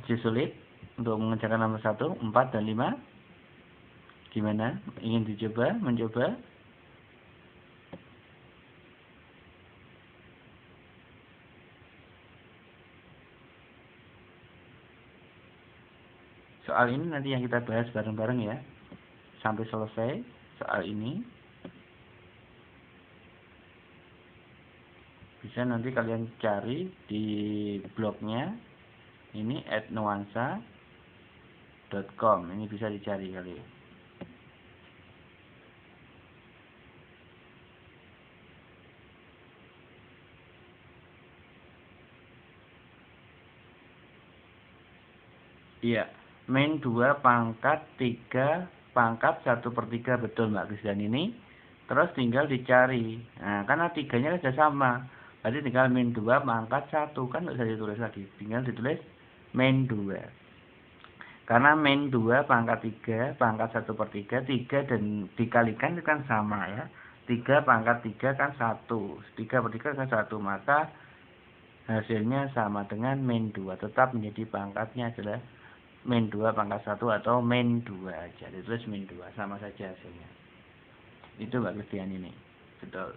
Masih sulit untuk mengerjakan nomor 1, 4, dan 5? Gimana? Ingin mencoba? Soal ini nanti yang kita bahas bareng-bareng ya. Sampai selesai soal ini. Bisa nanti kalian cari di blognya. Ini @nuansa.com. Ini bisa dicari kali. Iya. Min 2 pangkat 3 pangkat 1/3. Betul Mbak Krisdan ini. Terus tinggal dicari. Nah, karena 3-nya sudah sama. Berarti tinggal min 2 pangkat 1. Kan tidak usah ditulis lagi. Tinggal ditulis min 2. Karena min 2 pangkat 3 pangkat 1/3. 3 dan dikalikan itu kan sama ya. 3 pangkat 3 kan 1. 3/3 kan 1. Maka hasilnya sama dengan min 2. Tetap menjadi pangkatnya adalah min 2 pangkat 1 atau min 2 aja. Ditulis min 2. Sama saja hasilnya. Itu Mbak Kristian ini. Betul.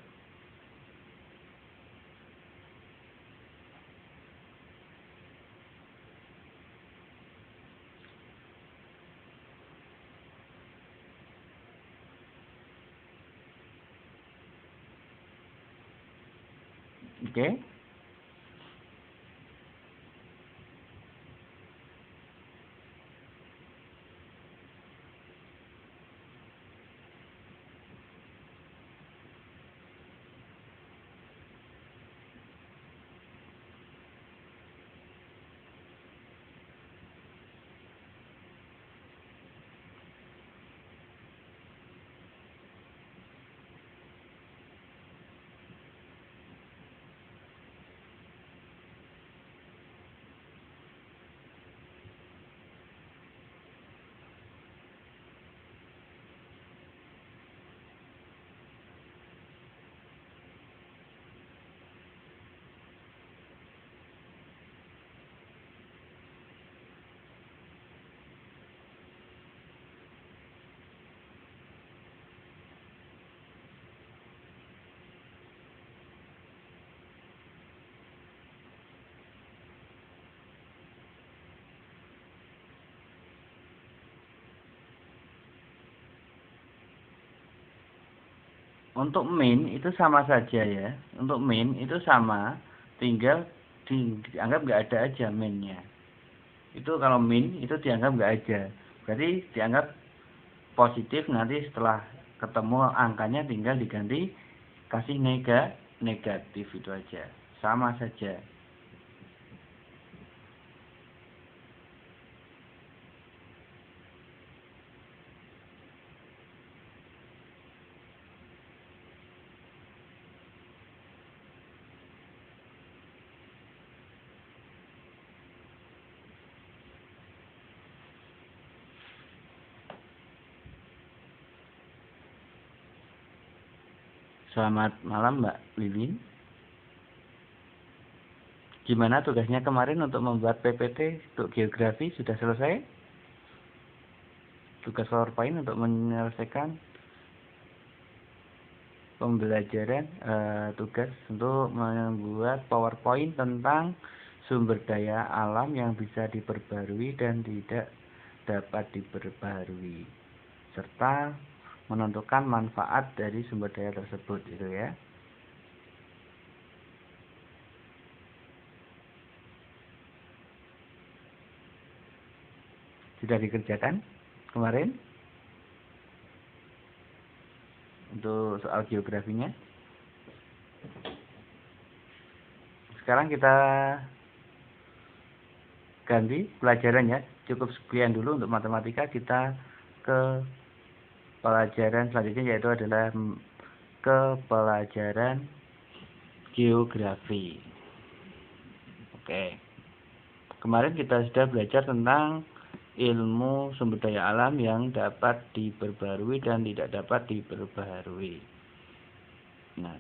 Oke. Untuk min itu sama saja ya. Untuk min itu sama, tinggal dianggap nggak ada aja minnya. Itu kalau min itu dianggap nggak ada. Berarti dianggap positif, nanti setelah ketemu angkanya tinggal diganti kasih negatif, itu aja. Sama saja. Selamat malam Mbak Lilin. Gimana tugasnya kemarin untuk membuat PPT untuk geografi? Sudah selesai? Tugas PowerPoint untuk menyelesaikan pembelajaran, tugas untuk membuat PowerPoint tentang sumber daya alam yang bisa diperbarui dan tidak dapat diperbarui, serta menentukan manfaat dari sumber daya tersebut, itu ya. Sudah dikerjakan kemarin untuk soal geografinya. Sekarang kita ganti pelajaran ya. Cukup sekian dulu untuk matematika. Kita ke pelajaran selanjutnya, yaitu adalah ke pelajaran geografi. Oke. Kemarin kita sudah belajar tentang ilmu sumber daya alam yang dapat diperbarui dan tidak dapat diperbarui. Nah,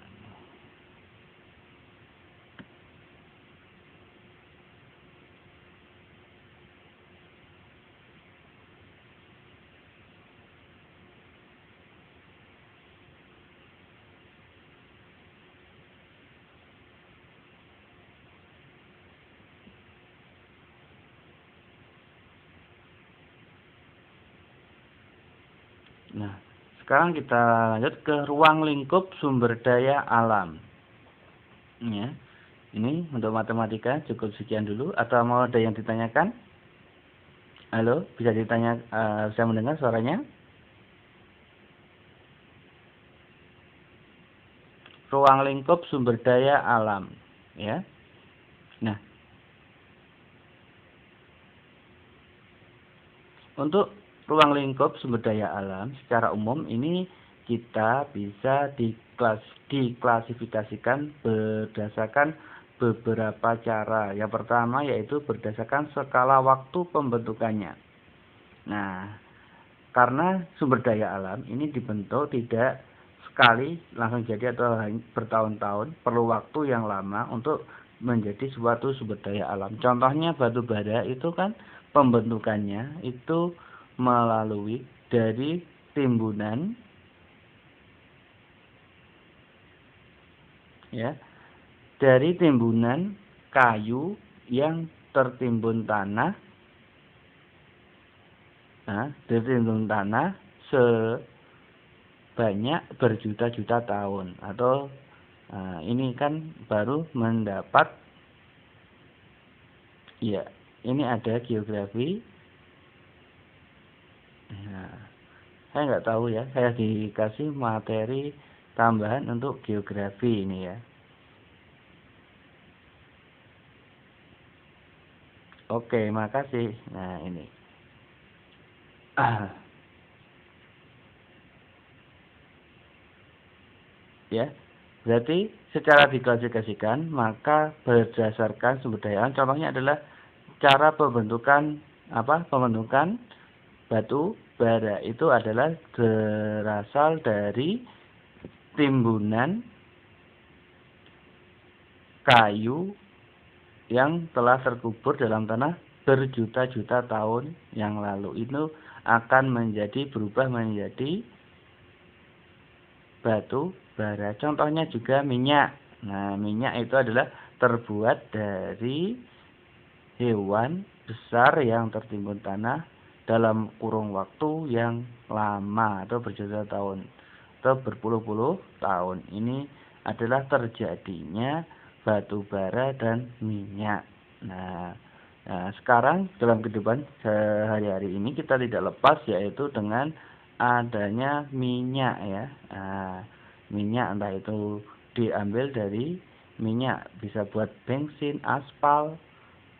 sekarang kita lanjut ke ruang lingkup sumber daya alam. Ya, ini untuk matematika cukup sekian dulu. Atau mau ada yang ditanyakan? Halo, bisa ditanya, saya mendengar suaranya. Ruang lingkup sumber daya alam, ya. Nah, untuk ruang lingkup sumber daya alam secara umum ini kita bisa diklasifikasikan berdasarkan beberapa cara. Yang pertama yaitu berdasarkan skala waktu pembentukannya. Nah, karena sumber daya alam ini dibentuk tidak sekali langsung jadi atau bertahun-tahun, perlu waktu yang lama untuk menjadi suatu sumber daya alam. Contohnya batu bara itu kan pembentukannya itu melalui dari timbunan, ya, dari timbunan kayu yang tertimbun tanah, tertimbun tanah sebanyak berjuta-juta tahun, atau ini kan baru mendapat, ya, ini ada geografi. Nah, saya nggak tahu ya, saya dikasih materi tambahan untuk geografi ini ya. Oke, makasih. Nah, ini. Ya, berarti secara diklasifikasikan, maka berdasarkan sumber daya alam, contohnya adalah cara pembentukan batu bara itu adalah berasal dari timbunan kayu yang telah terkubur dalam tanah berjuta-juta tahun yang lalu. Itu akan berubah menjadi batu bara. Contohnya juga minyak. Nah, minyak itu adalah terbuat dari hewan besar yang tertimbun tanah dalam kurung waktu yang lama atau berjuta tahun atau berpuluh-puluh tahun. Ini adalah terjadinya batu bara dan minyak. Nah, sekarang dalam kehidupan sehari-hari ini kita tidak lepas yaitu dengan adanya minyak ya. Minyak entah itu diambil dari minyak, bisa buat bensin, aspal,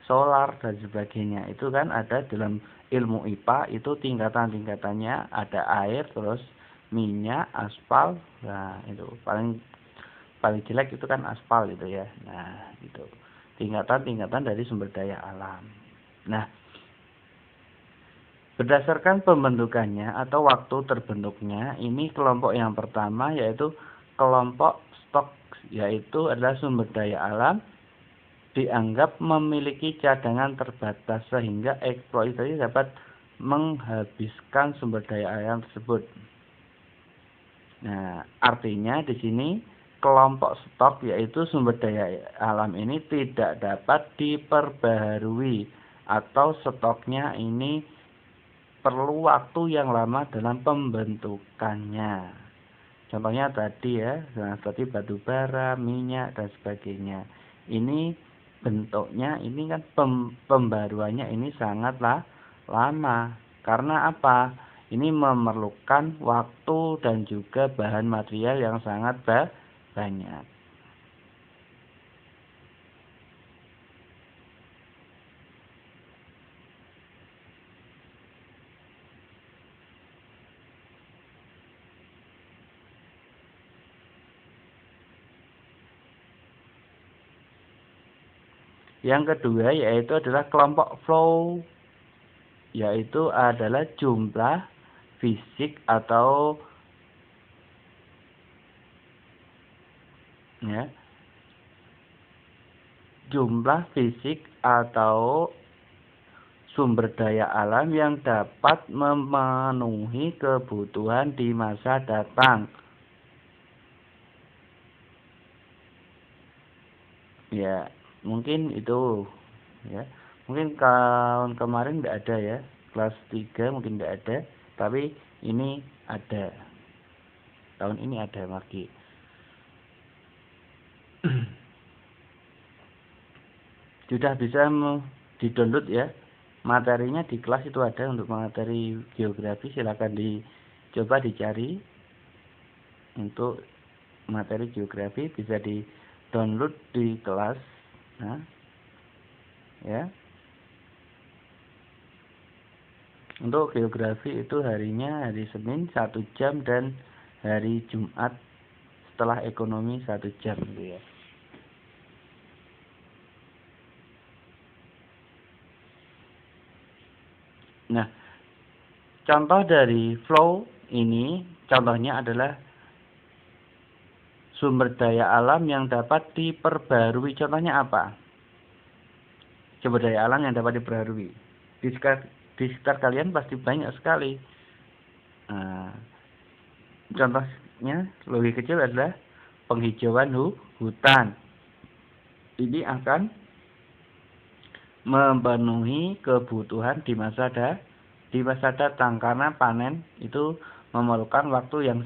solar dan sebagainya. Itu kan ada dalam ilmu IPA, itu tingkatan-tingkatannya, ada air, terus minyak, aspal. Nah, itu paling jelek itu kan aspal itu ya. Nah, itu tingkatan-tingkatan dari sumber daya alam. Nah, berdasarkan pembentukannya atau waktu terbentuknya, ini kelompok yang pertama yaitu kelompok stok, yaitu adalah sumber daya alam dianggap memiliki cadangan terbatas sehingga eksploitasi dapat menghabiskan sumber daya alam tersebut. Nah, artinya di sini kelompok stok yaitu sumber daya alam ini tidak dapat diperbaharui atau stoknya ini perlu waktu yang lama dalam pembentukannya. Contohnya tadi ya, seperti batu bara, minyak dan sebagainya. Ini bentuknya ini kan pembaruannya ini sangatlah lama. Karena apa? Ini memerlukan waktu dan juga bahan material yang sangat banyak. Yang kedua yaitu adalah kelompok flow, yaitu adalah jumlah fisik atau ya, jumlah fisik atau sumber daya alam yang dapat memenuhi kebutuhan di masa datang. Ya, mungkin itu ya. Mungkin tahun kemarin tidak ada ya. Kelas 3 mungkin tidak ada, tapi ini ada. Tahun ini ada lagi. Sudah bisa di-download ya. Materinya di kelas itu ada untuk materi geografi, silakan dicoba dicari. Untuk materi geografi bisa di-download di kelas. Nah, ya. Untuk geografi itu harinya hari Senin 1 jam dan hari Jumat setelah ekonomi 1 jam gitu ya. Nah, contoh dari flow ini contohnya adalah sumber daya alam yang dapat diperbarui. Contohnya apa? Sumber daya alam yang dapat diperbarui. Di sekitar kalian pasti banyak sekali. Nah, contohnya lebih kecil adalah penghijauan hutan. Ini akan memenuhi kebutuhan di masa datang karena panen itu memerlukan waktu yang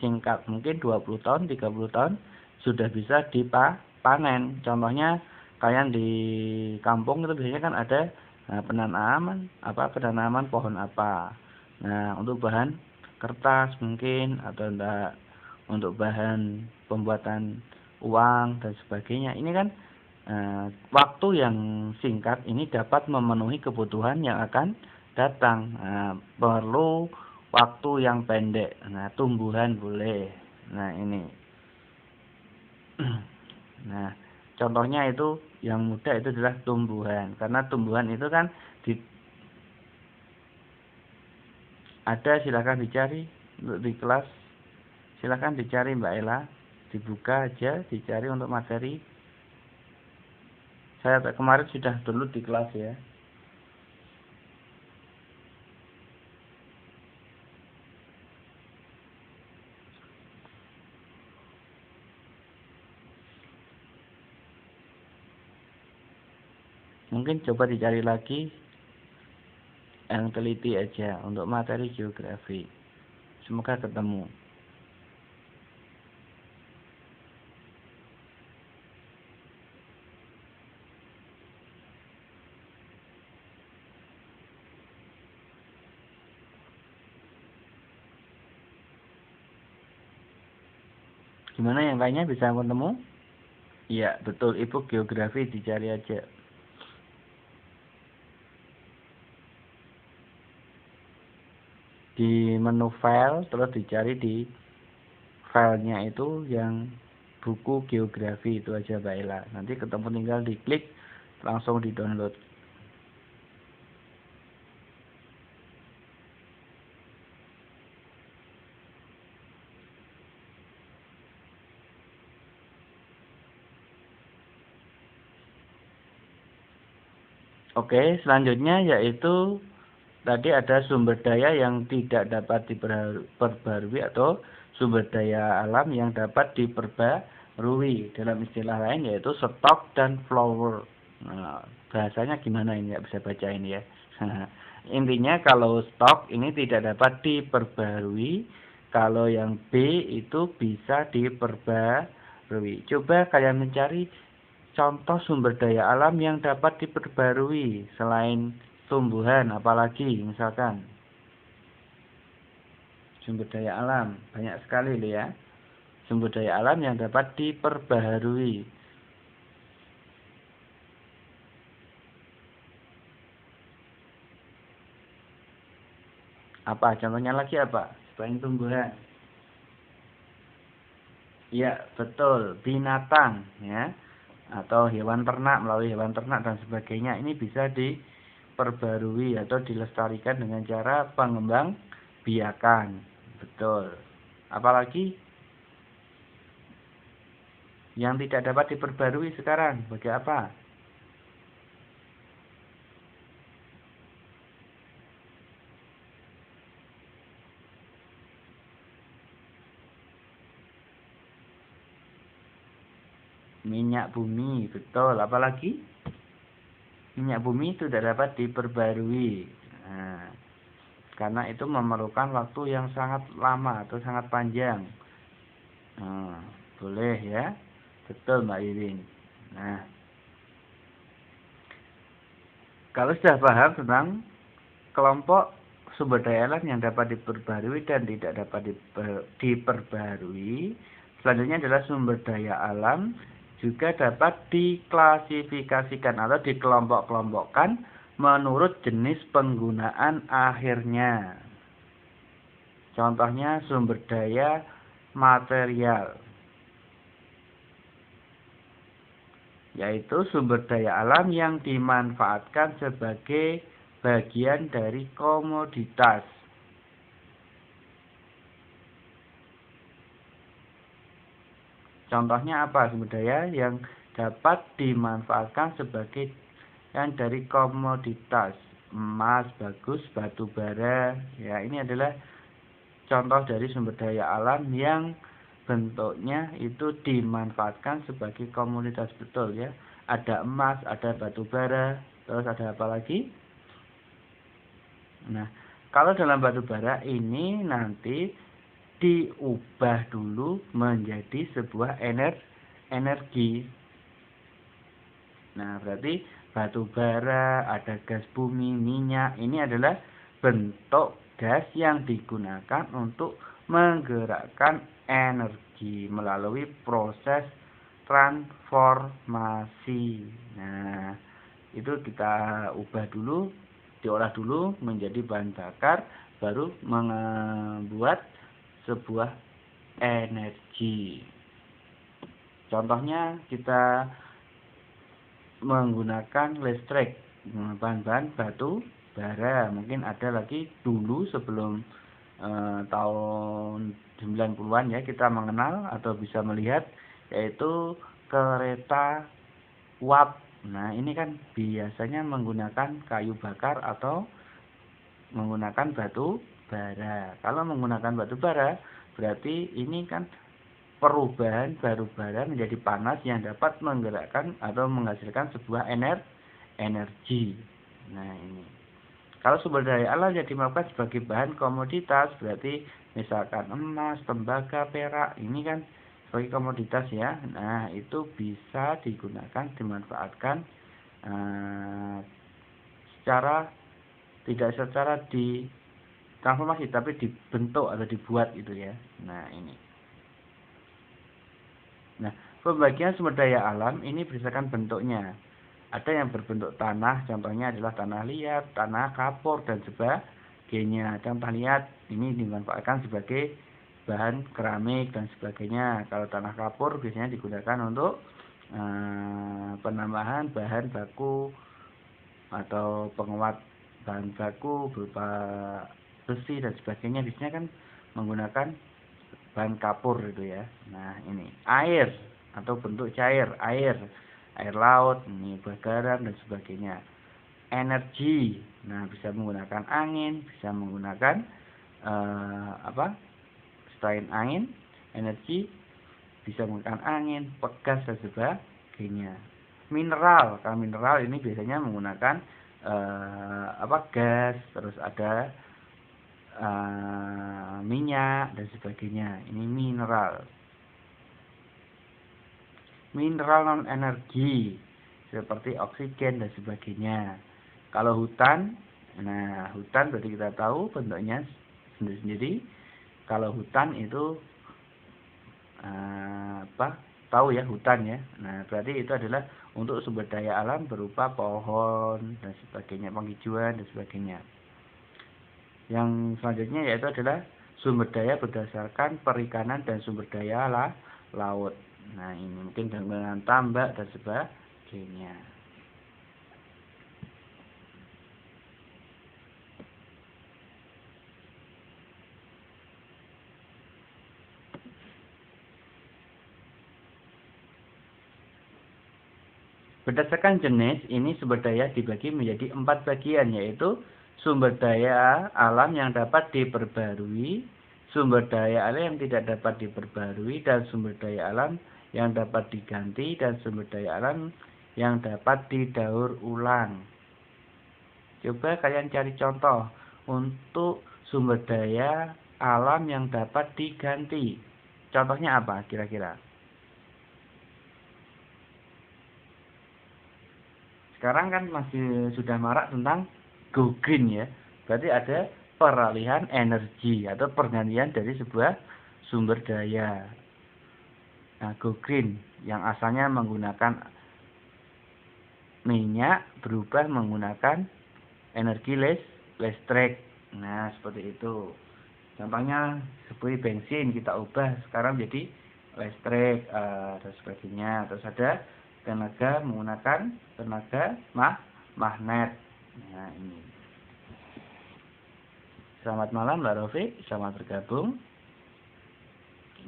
singkat, mungkin 20 tahun, 30 tahun sudah bisa dipanen. Contohnya kalian di kampung itu biasanya kan ada penanaman pohon apa. Nah, untuk bahan kertas mungkin atau untuk bahan pembuatan uang dan sebagainya. Ini kan waktu yang singkat ini dapat memenuhi kebutuhan yang akan datang. Perlu waktu yang pendek. Nah, tumbuhan boleh. Nah, ini. Nah, contohnya itu yang mudah itu adalah tumbuhan. Karena tumbuhan itu kan ada, silakan dicari untuk di kelas. Silakan dicari Mbak Ella. Dibuka aja, dicari untuk materi. Saya kemarin sudah download di kelas ya. Mungkin coba dicari lagi yang teliti aja untuk materi geografi. Semoga ketemu. Gimana yang lainnya bisa ketemu? Iya, betul. E-book geografi dicari aja. Di menu file, terus dicari di filenya itu yang buku geografi itu aja Mbak Ella. Nanti ketemu, tinggal diklik, langsung di-download. Oke, selanjutnya yaitu tadi ada sumber daya yang tidak dapat diperbarui atau sumber daya alam yang dapat diperbarui. Dalam istilah lain yaitu stok dan flower. Nah, bahasanya gimana ini? Nggak bisa baca ini ya. Intinya kalau stok ini tidak dapat diperbarui, kalau yang B itu bisa diperbarui. Coba kalian mencari contoh sumber daya alam yang dapat diperbarui selain tumbuhan, apalagi misalkan sumber daya alam banyak sekali loh ya, sumber daya alam yang dapat diperbaharui. Apa contohnya lagi, apa selain tumbuhan? Ya betul, binatang ya, atau hewan ternak, melalui hewan ternak dan sebagainya. Ini bisa diperbarui atau dilestarikan dengan cara pengembang biakan. Betul. Apalagi yang tidak dapat diperbarui sekarang, bagi apa? Minyak bumi, betul. Apalagi minyak bumi itu tidak dapat diperbarui. Nah, karena itu memerlukan waktu yang sangat lama atau sangat panjang. Nah, boleh ya. Betul Mbak Irin. Nah, kalau sudah paham tentang kelompok sumber daya alam yang dapat diperbarui dan tidak dapat diperbarui, selanjutnya adalah sumber daya alam juga dapat diklasifikasikan atau dikelompok-kelompokkan menurut jenis penggunaan akhirnya. Contohnya sumber daya material, yaitu sumber daya alam yang dimanfaatkan sebagai bagian dari komoditas. Contohnya apa? Sumber daya yang dapat dimanfaatkan sebagai yang dari komoditas. Emas, bagus, batu bara. Ya, ini adalah contoh dari sumber daya alam yang bentuknya itu dimanfaatkan sebagai komoditas, betul ya. Ada emas, ada batu bara, terus ada apa lagi? Nah, kalau dalam batu bara ini nanti diubah dulu menjadi sebuah energi. Nah, berarti batu bara, ada gas bumi, minyak, ini adalah bentuk gas yang digunakan untuk menggerakkan energi melalui proses transformasi. Nah, itu kita ubah dulu, diolah dulu menjadi bahan bakar, baru membuat sebuah energi. Contohnya kita menggunakan listrik, bahan-bahan batu bara. Mungkin ada lagi dulu sebelum tahun 90-an ya, kita mengenal atau bisa melihat, yaitu kereta uap. Nah, ini kan biasanya menggunakan kayu bakar atau menggunakan batu bara. Kalau menggunakan batu bara, berarti ini kan perubahan batu bara menjadi panas yang dapat menggerakkan atau menghasilkan sebuah energi. Nah, ini. Kalau sumber daya alam yang dimakan sebagai bahan komoditas, berarti misalkan emas, tembaga, perak, ini kan sebagai komoditas ya. Nah, itu bisa digunakan, dimanfaatkan secara tidak secara ditransformasi, tapi dibentuk atau dibuat gitu ya. Nah, ini. Nah, pembagian sumber daya alam ini berdasarkan bentuknya. Ada yang berbentuk tanah, contohnya adalah tanah liat, tanah kapur, dan sebagainya. Contoh liat ini dimanfaatkan sebagai bahan keramik dan sebagainya. Kalau tanah kapur biasanya digunakan untuk penambahan bahan baku atau penguat bahan baku berupa besi dan sebagainya. Biasanya kan menggunakan bahan kapur itu ya. Nah, ini air atau bentuk cair, air laut, ini garam dan sebagainya. Energi, nah bisa menggunakan angin, bisa menggunakan selain angin, energi bisa menggunakan angin, pegas dan sebagainya. Mineral, kalau mineral ini biasanya menggunakan gas, terus ada minyak dan sebagainya. Ini mineral. Mineral non energi seperti oksigen dan sebagainya. Kalau hutan, nah hutan berarti kita tahu bentuknya sendiri-sendiri. Kalau hutan itu tahu ya hutan ya. Nah, berarti itu adalah untuk sumber daya alam berupa pohon dan sebagainya, penghijauan dan sebagainya. Yang selanjutnya yaitu adalah sumber daya berdasarkan perikanan dan sumber daya laut. Nah, ini mungkin dengan tambak dan sebagainya. Berdasarkan jenis, ini sumber daya dibagi menjadi 4 bagian, yaitu sumber daya alam yang dapat diperbarui, sumber daya alam yang tidak dapat diperbarui, dan sumber daya alam yang dapat diganti, dan sumber daya alam yang dapat didaur ulang. Coba kalian cari contoh untuk sumber daya alam yang dapat diganti. Contohnya apa kira-kira? Sekarang kan masih sudah marak tentang go green ya. Berarti ada peralihan energi atau pergantian dari sebuah sumber daya. Nah, go green yang asalnya menggunakan minyak berubah menggunakan energi listrik. Nah, seperti itu. Contohnya seperti bensin kita ubah sekarang jadi listrik dan sebagainya. Terus ada tenaga menggunakan tenaga magnet. Nah, ini. Selamat malam Mbak Rofi, selamat bergabung.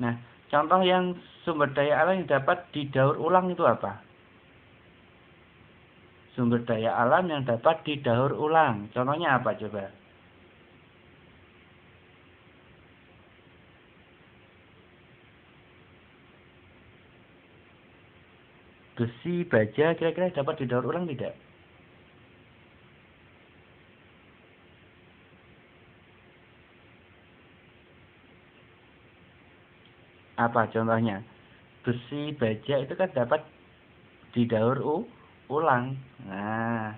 Nah, contoh yang sumber daya alam yang dapat didaur ulang itu apa? Sumber daya alam yang dapat didaur ulang. Contohnya apa coba? Besi, baja, kira-kira dapat didaur ulang tidak? Apa contohnya? Besi, baja itu kan dapat didaur ulang. Nah,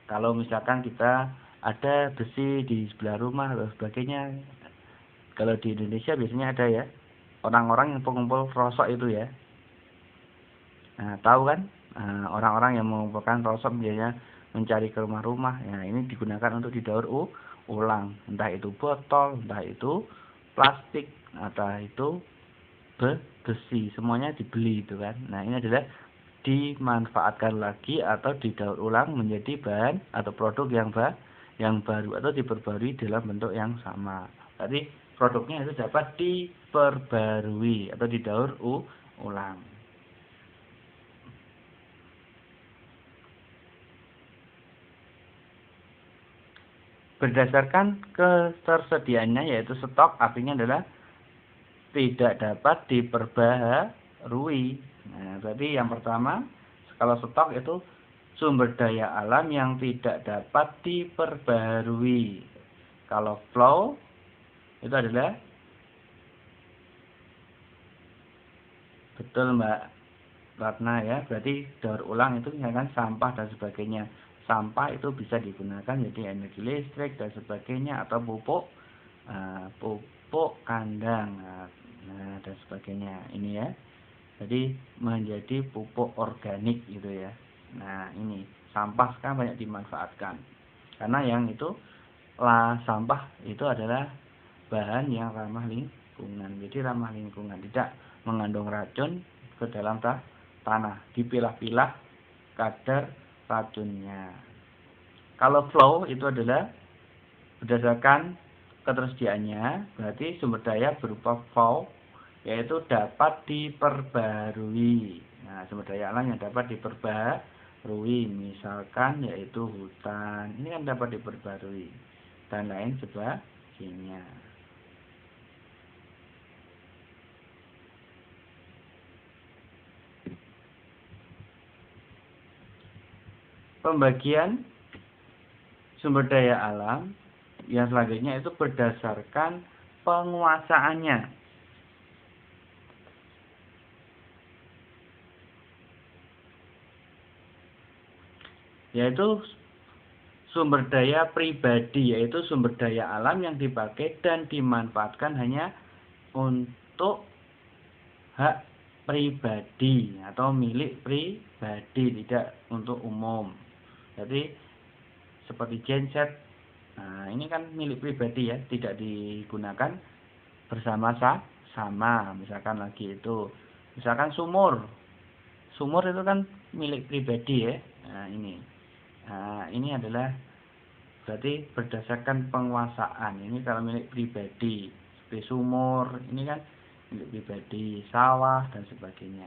kalau misalkan kita ada besi di sebelah rumah atau sebagainya, kalau di Indonesia biasanya ada ya, orang-orang yang pengumpul rosok itu ya. Nah, tahu kan? Orang-orang yang mengumpulkan rosok biasanya mencari ke rumah-rumah. Ya, ini digunakan untuk didaur ulang. Entah itu botol, entah itu plastik, entah itu besi. Semuanya dibeli itu kan. Nah, ini adalah dimanfaatkan lagi atau didaur ulang menjadi bahan atau produk yang baru atau diperbarui dalam bentuk yang sama. Tadi produknya itu dapat diperbarui atau didaur ulang. Berdasarkan ketersediaannya yaitu stok, artinya adalah tidak dapat diperbaharui. Nah, berarti yang pertama, kalau stok itu sumber daya alam yang tidak dapat diperbaharui. Kalau flow itu adalah betul Mbak Ratna ya, berarti daur ulang itu misalkan sampah dan sebagainya. Sampah itu bisa digunakan jadi energi listrik dan sebagainya atau pupuk kandang dan sebagainya ini ya. Jadi menjadi pupuk organik gitu ya. Nah, ini sampah sekarang banyak dimanfaatkan. Karena yang itu sampah itu adalah bahan yang ramah lingkungan. Jadi ramah lingkungan, tidak mengandung racun ke dalam tanah. Dipilah-pilah kadar racunnya. Kalau flow itu adalah berdasarkan ketersediaannya, berarti sumber daya berupa flow yaitu dapat diperbarui. Nah, sumber daya alam yang dapat diperbarui, misalkan yaitu hutan, ini kan dapat diperbarui dan lain sebagainya. Pembagian sumber daya alam yang selanjutnya itu berdasarkan penguasaannya. Yaitu sumber daya pribadi, yaitu sumber daya alam yang dipakai dan dimanfaatkan hanya untuk hak pribadi atau milik pribadi, tidak untuk umum. Jadi seperti genset, nah ini kan milik pribadi ya, tidak digunakan bersama-sama. Misalkan lagi itu, misalkan sumur itu kan milik pribadi ya. Nah, ini adalah berarti berdasarkan penguasaan. Ini kalau milik pribadi, seperti sumur, ini kan milik pribadi, sawah dan sebagainya.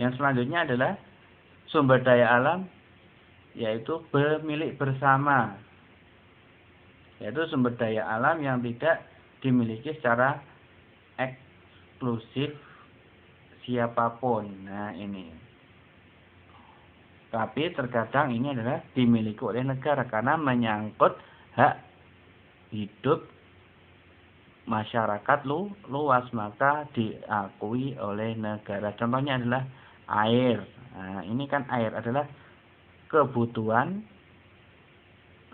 Yang selanjutnya adalah sumber daya alam, yaitu milik bersama. Yaitu sumber daya alam yang tidak dimiliki secara eksklusif siapapun. Nah, ini. Tapi terkadang ini adalah dimiliki oleh negara karena menyangkut hak hidup masyarakat luas, maka diakui oleh negara. Contohnya adalah air. Nah, ini kan air adalah kebutuhan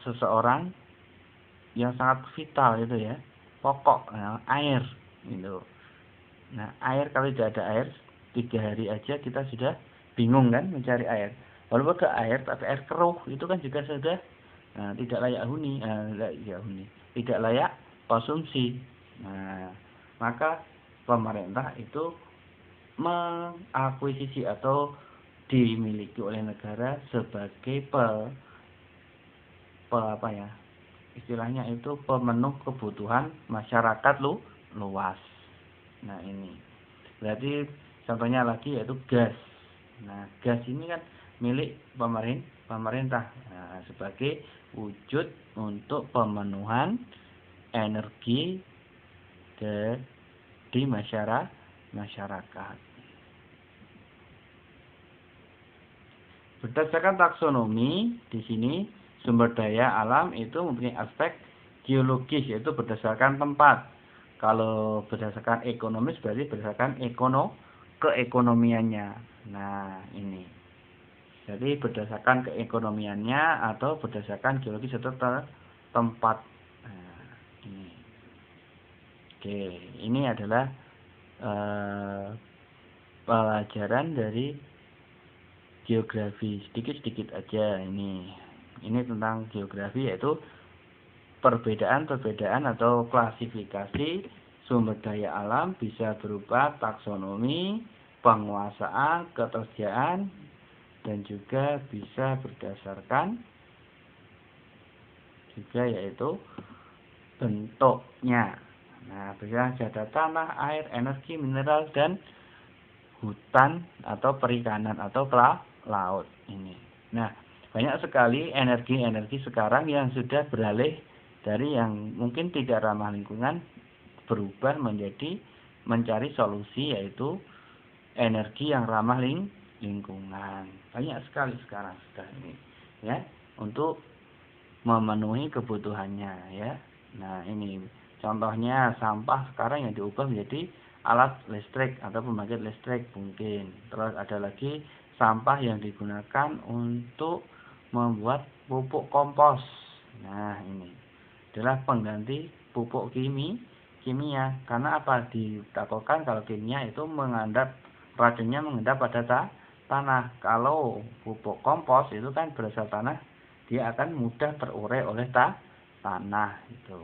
seseorang yang sangat vital itu ya, pokok. Nah, air itu. Nah, air, kalau tidak ada air 3 hari aja kita sudah bingung kan mencari air. Walaupun ada air, tapi air keruh itu kan juga sudah tidak layak tidak layak konsumsi. Nah, maka pemerintah itu mengakuisisi atau dimiliki oleh negara sebagai istilahnya itu pemenuh kebutuhan masyarakat luas. Nah, ini berarti contohnya lagi yaitu gas. Nah, gas ini kan milik pemerintah sebagai wujud untuk pemenuhan energi di masyarakat. Berdasarkan taksonomi, di sini sumber daya alam itu mempunyai aspek geologis, yaitu berdasarkan tempat. Kalau berdasarkan ekonomis berarti berdasarkan keekonomiannya. Nah, ini. Jadi berdasarkan keekonomiannya atau berdasarkan geologis atau tempat. Nah, ini. Oke, ini adalah pelajaran dari geografi, sedikit-sedikit aja ini. Ini tentang geografi, yaitu perbedaan atau klasifikasi sumber daya alam bisa berupa taksonomi, penguasaan, ketersediaan, dan juga bisa berdasarkan juga yaitu bentuknya. Nah, bisa ada tanah, air, energi, mineral, dan hutan atau perikanan atau laut ini. Nah, banyak sekali energi-energi sekarang yang sudah beralih dari yang mungkin tidak ramah lingkungan berubah menjadi mencari solusi, yaitu energi yang ramah lingkungan. Banyak sekali sekarang sudah ini ya untuk memenuhi kebutuhannya ya. Nah, ini contohnya sampah sekarang yang diubah menjadi alat listrik atau pembangkit listrik mungkin. Terus ada lagi sampah yang digunakan untuk membuat pupuk kompos. Nah, ini adalah pengganti pupuk kimia. Karena apa? Ditakokan kalau kimia itu racunnya mengendap pada tanah. Kalau pupuk kompos itu kan berasal tanah, dia akan mudah terurai oleh tanah itu.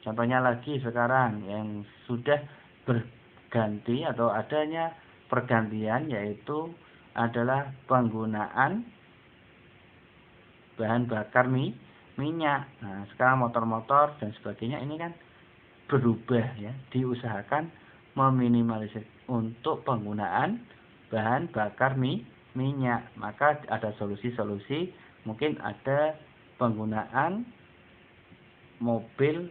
Contohnya lagi sekarang yang sudah berganti atau adanya pergantian, yaitu adalah penggunaan bahan bakar minyak. Nah, sekarang motor-motor dan sebagainya ini kan berubah ya, diusahakan meminimalisir untuk penggunaan bahan bakar minyak. Maka ada solusi-solusi, mungkin ada penggunaan mobil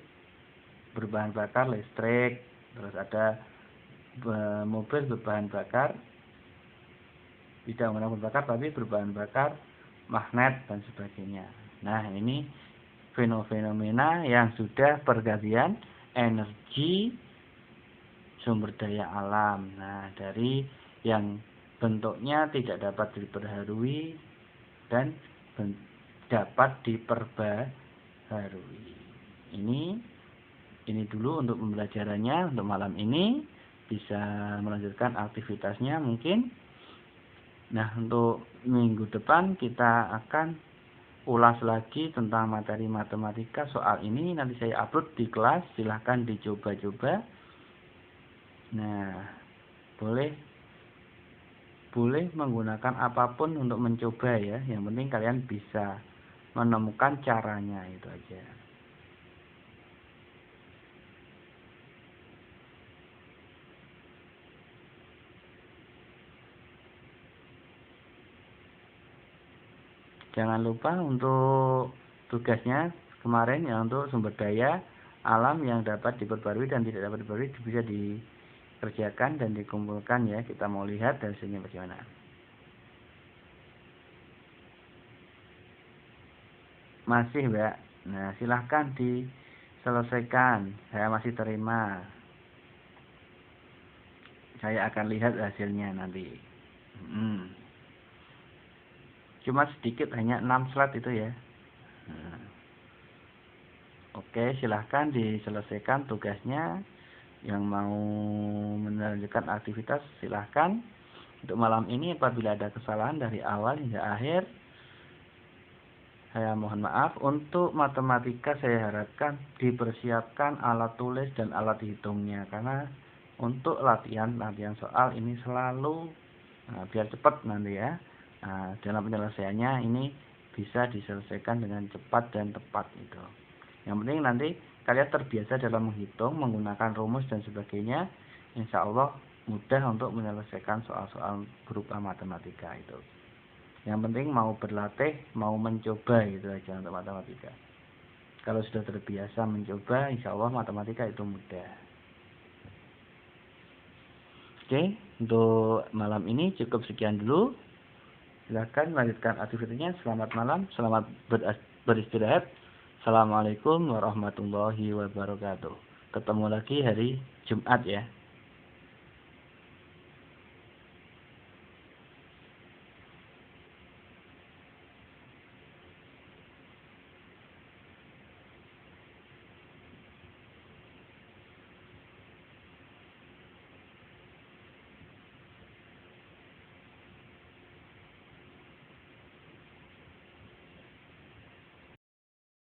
berbahan bakar listrik, terus ada mobil berbahan bakar tidak menggunakan bakar tapi berbahan bakar magnet dan sebagainya. Nah, ini fenomena yang sudah pergantian energi sumber daya alam. Nah, dari yang bentuknya tidak dapat diperbarui dan dapat diperbarui. Ini dulu untuk pembelajarannya untuk malam ini. Bisa melanjutkan aktivitasnya mungkin. Nah, untuk minggu depan kita akan ulas lagi tentang materi matematika. Soal ini nanti saya upload di kelas, silahkan dicoba-coba. Nah, boleh menggunakan apapun untuk mencoba ya. Yang penting kalian bisa menemukan caranya, itu aja. Jangan lupa untuk tugasnya kemarin ya, untuk sumber daya alam yang dapat diperbarui dan tidak dapat diperbarui bisa dikerjakan dan dikumpulkan ya. Kita mau lihat hasilnya bagaimana. Masih, Mbak. Nah, silahkan diselesaikan. Saya masih terima. Saya akan lihat hasilnya nanti. Cuma sedikit, hanya 6 slide itu ya. Nah. Oke, silahkan diselesaikan tugasnya. Yang mau melanjutkan aktivitas silahkan. Untuk malam ini apabila ada kesalahan dari awal hingga akhir, saya mohon maaf. Untuk matematika saya harapkan dipersiapkan alat tulis dan alat hitungnya, karena untuk latihan soal ini selalu biar cepat nanti ya. Dalam penyelesaiannya ini bisa diselesaikan dengan cepat dan tepat itu. Yang penting nanti kalian terbiasa dalam menghitung, menggunakan rumus dan sebagainya. Insya Allah mudah untuk menyelesaikan soal-soal berupa matematika itu. Yang penting mau berlatih, mau mencoba, itu aja untuk matematika. Kalau sudah terbiasa mencoba, insya Allah matematika itu mudah. Oke, untuk malam ini cukup sekian dulu. Silakan lanjutkan aktivitasnya. Selamat malam, selamat beristirahat. Assalamualaikum warahmatullahi wabarakatuh. Ketemu lagi hari Jumat ya.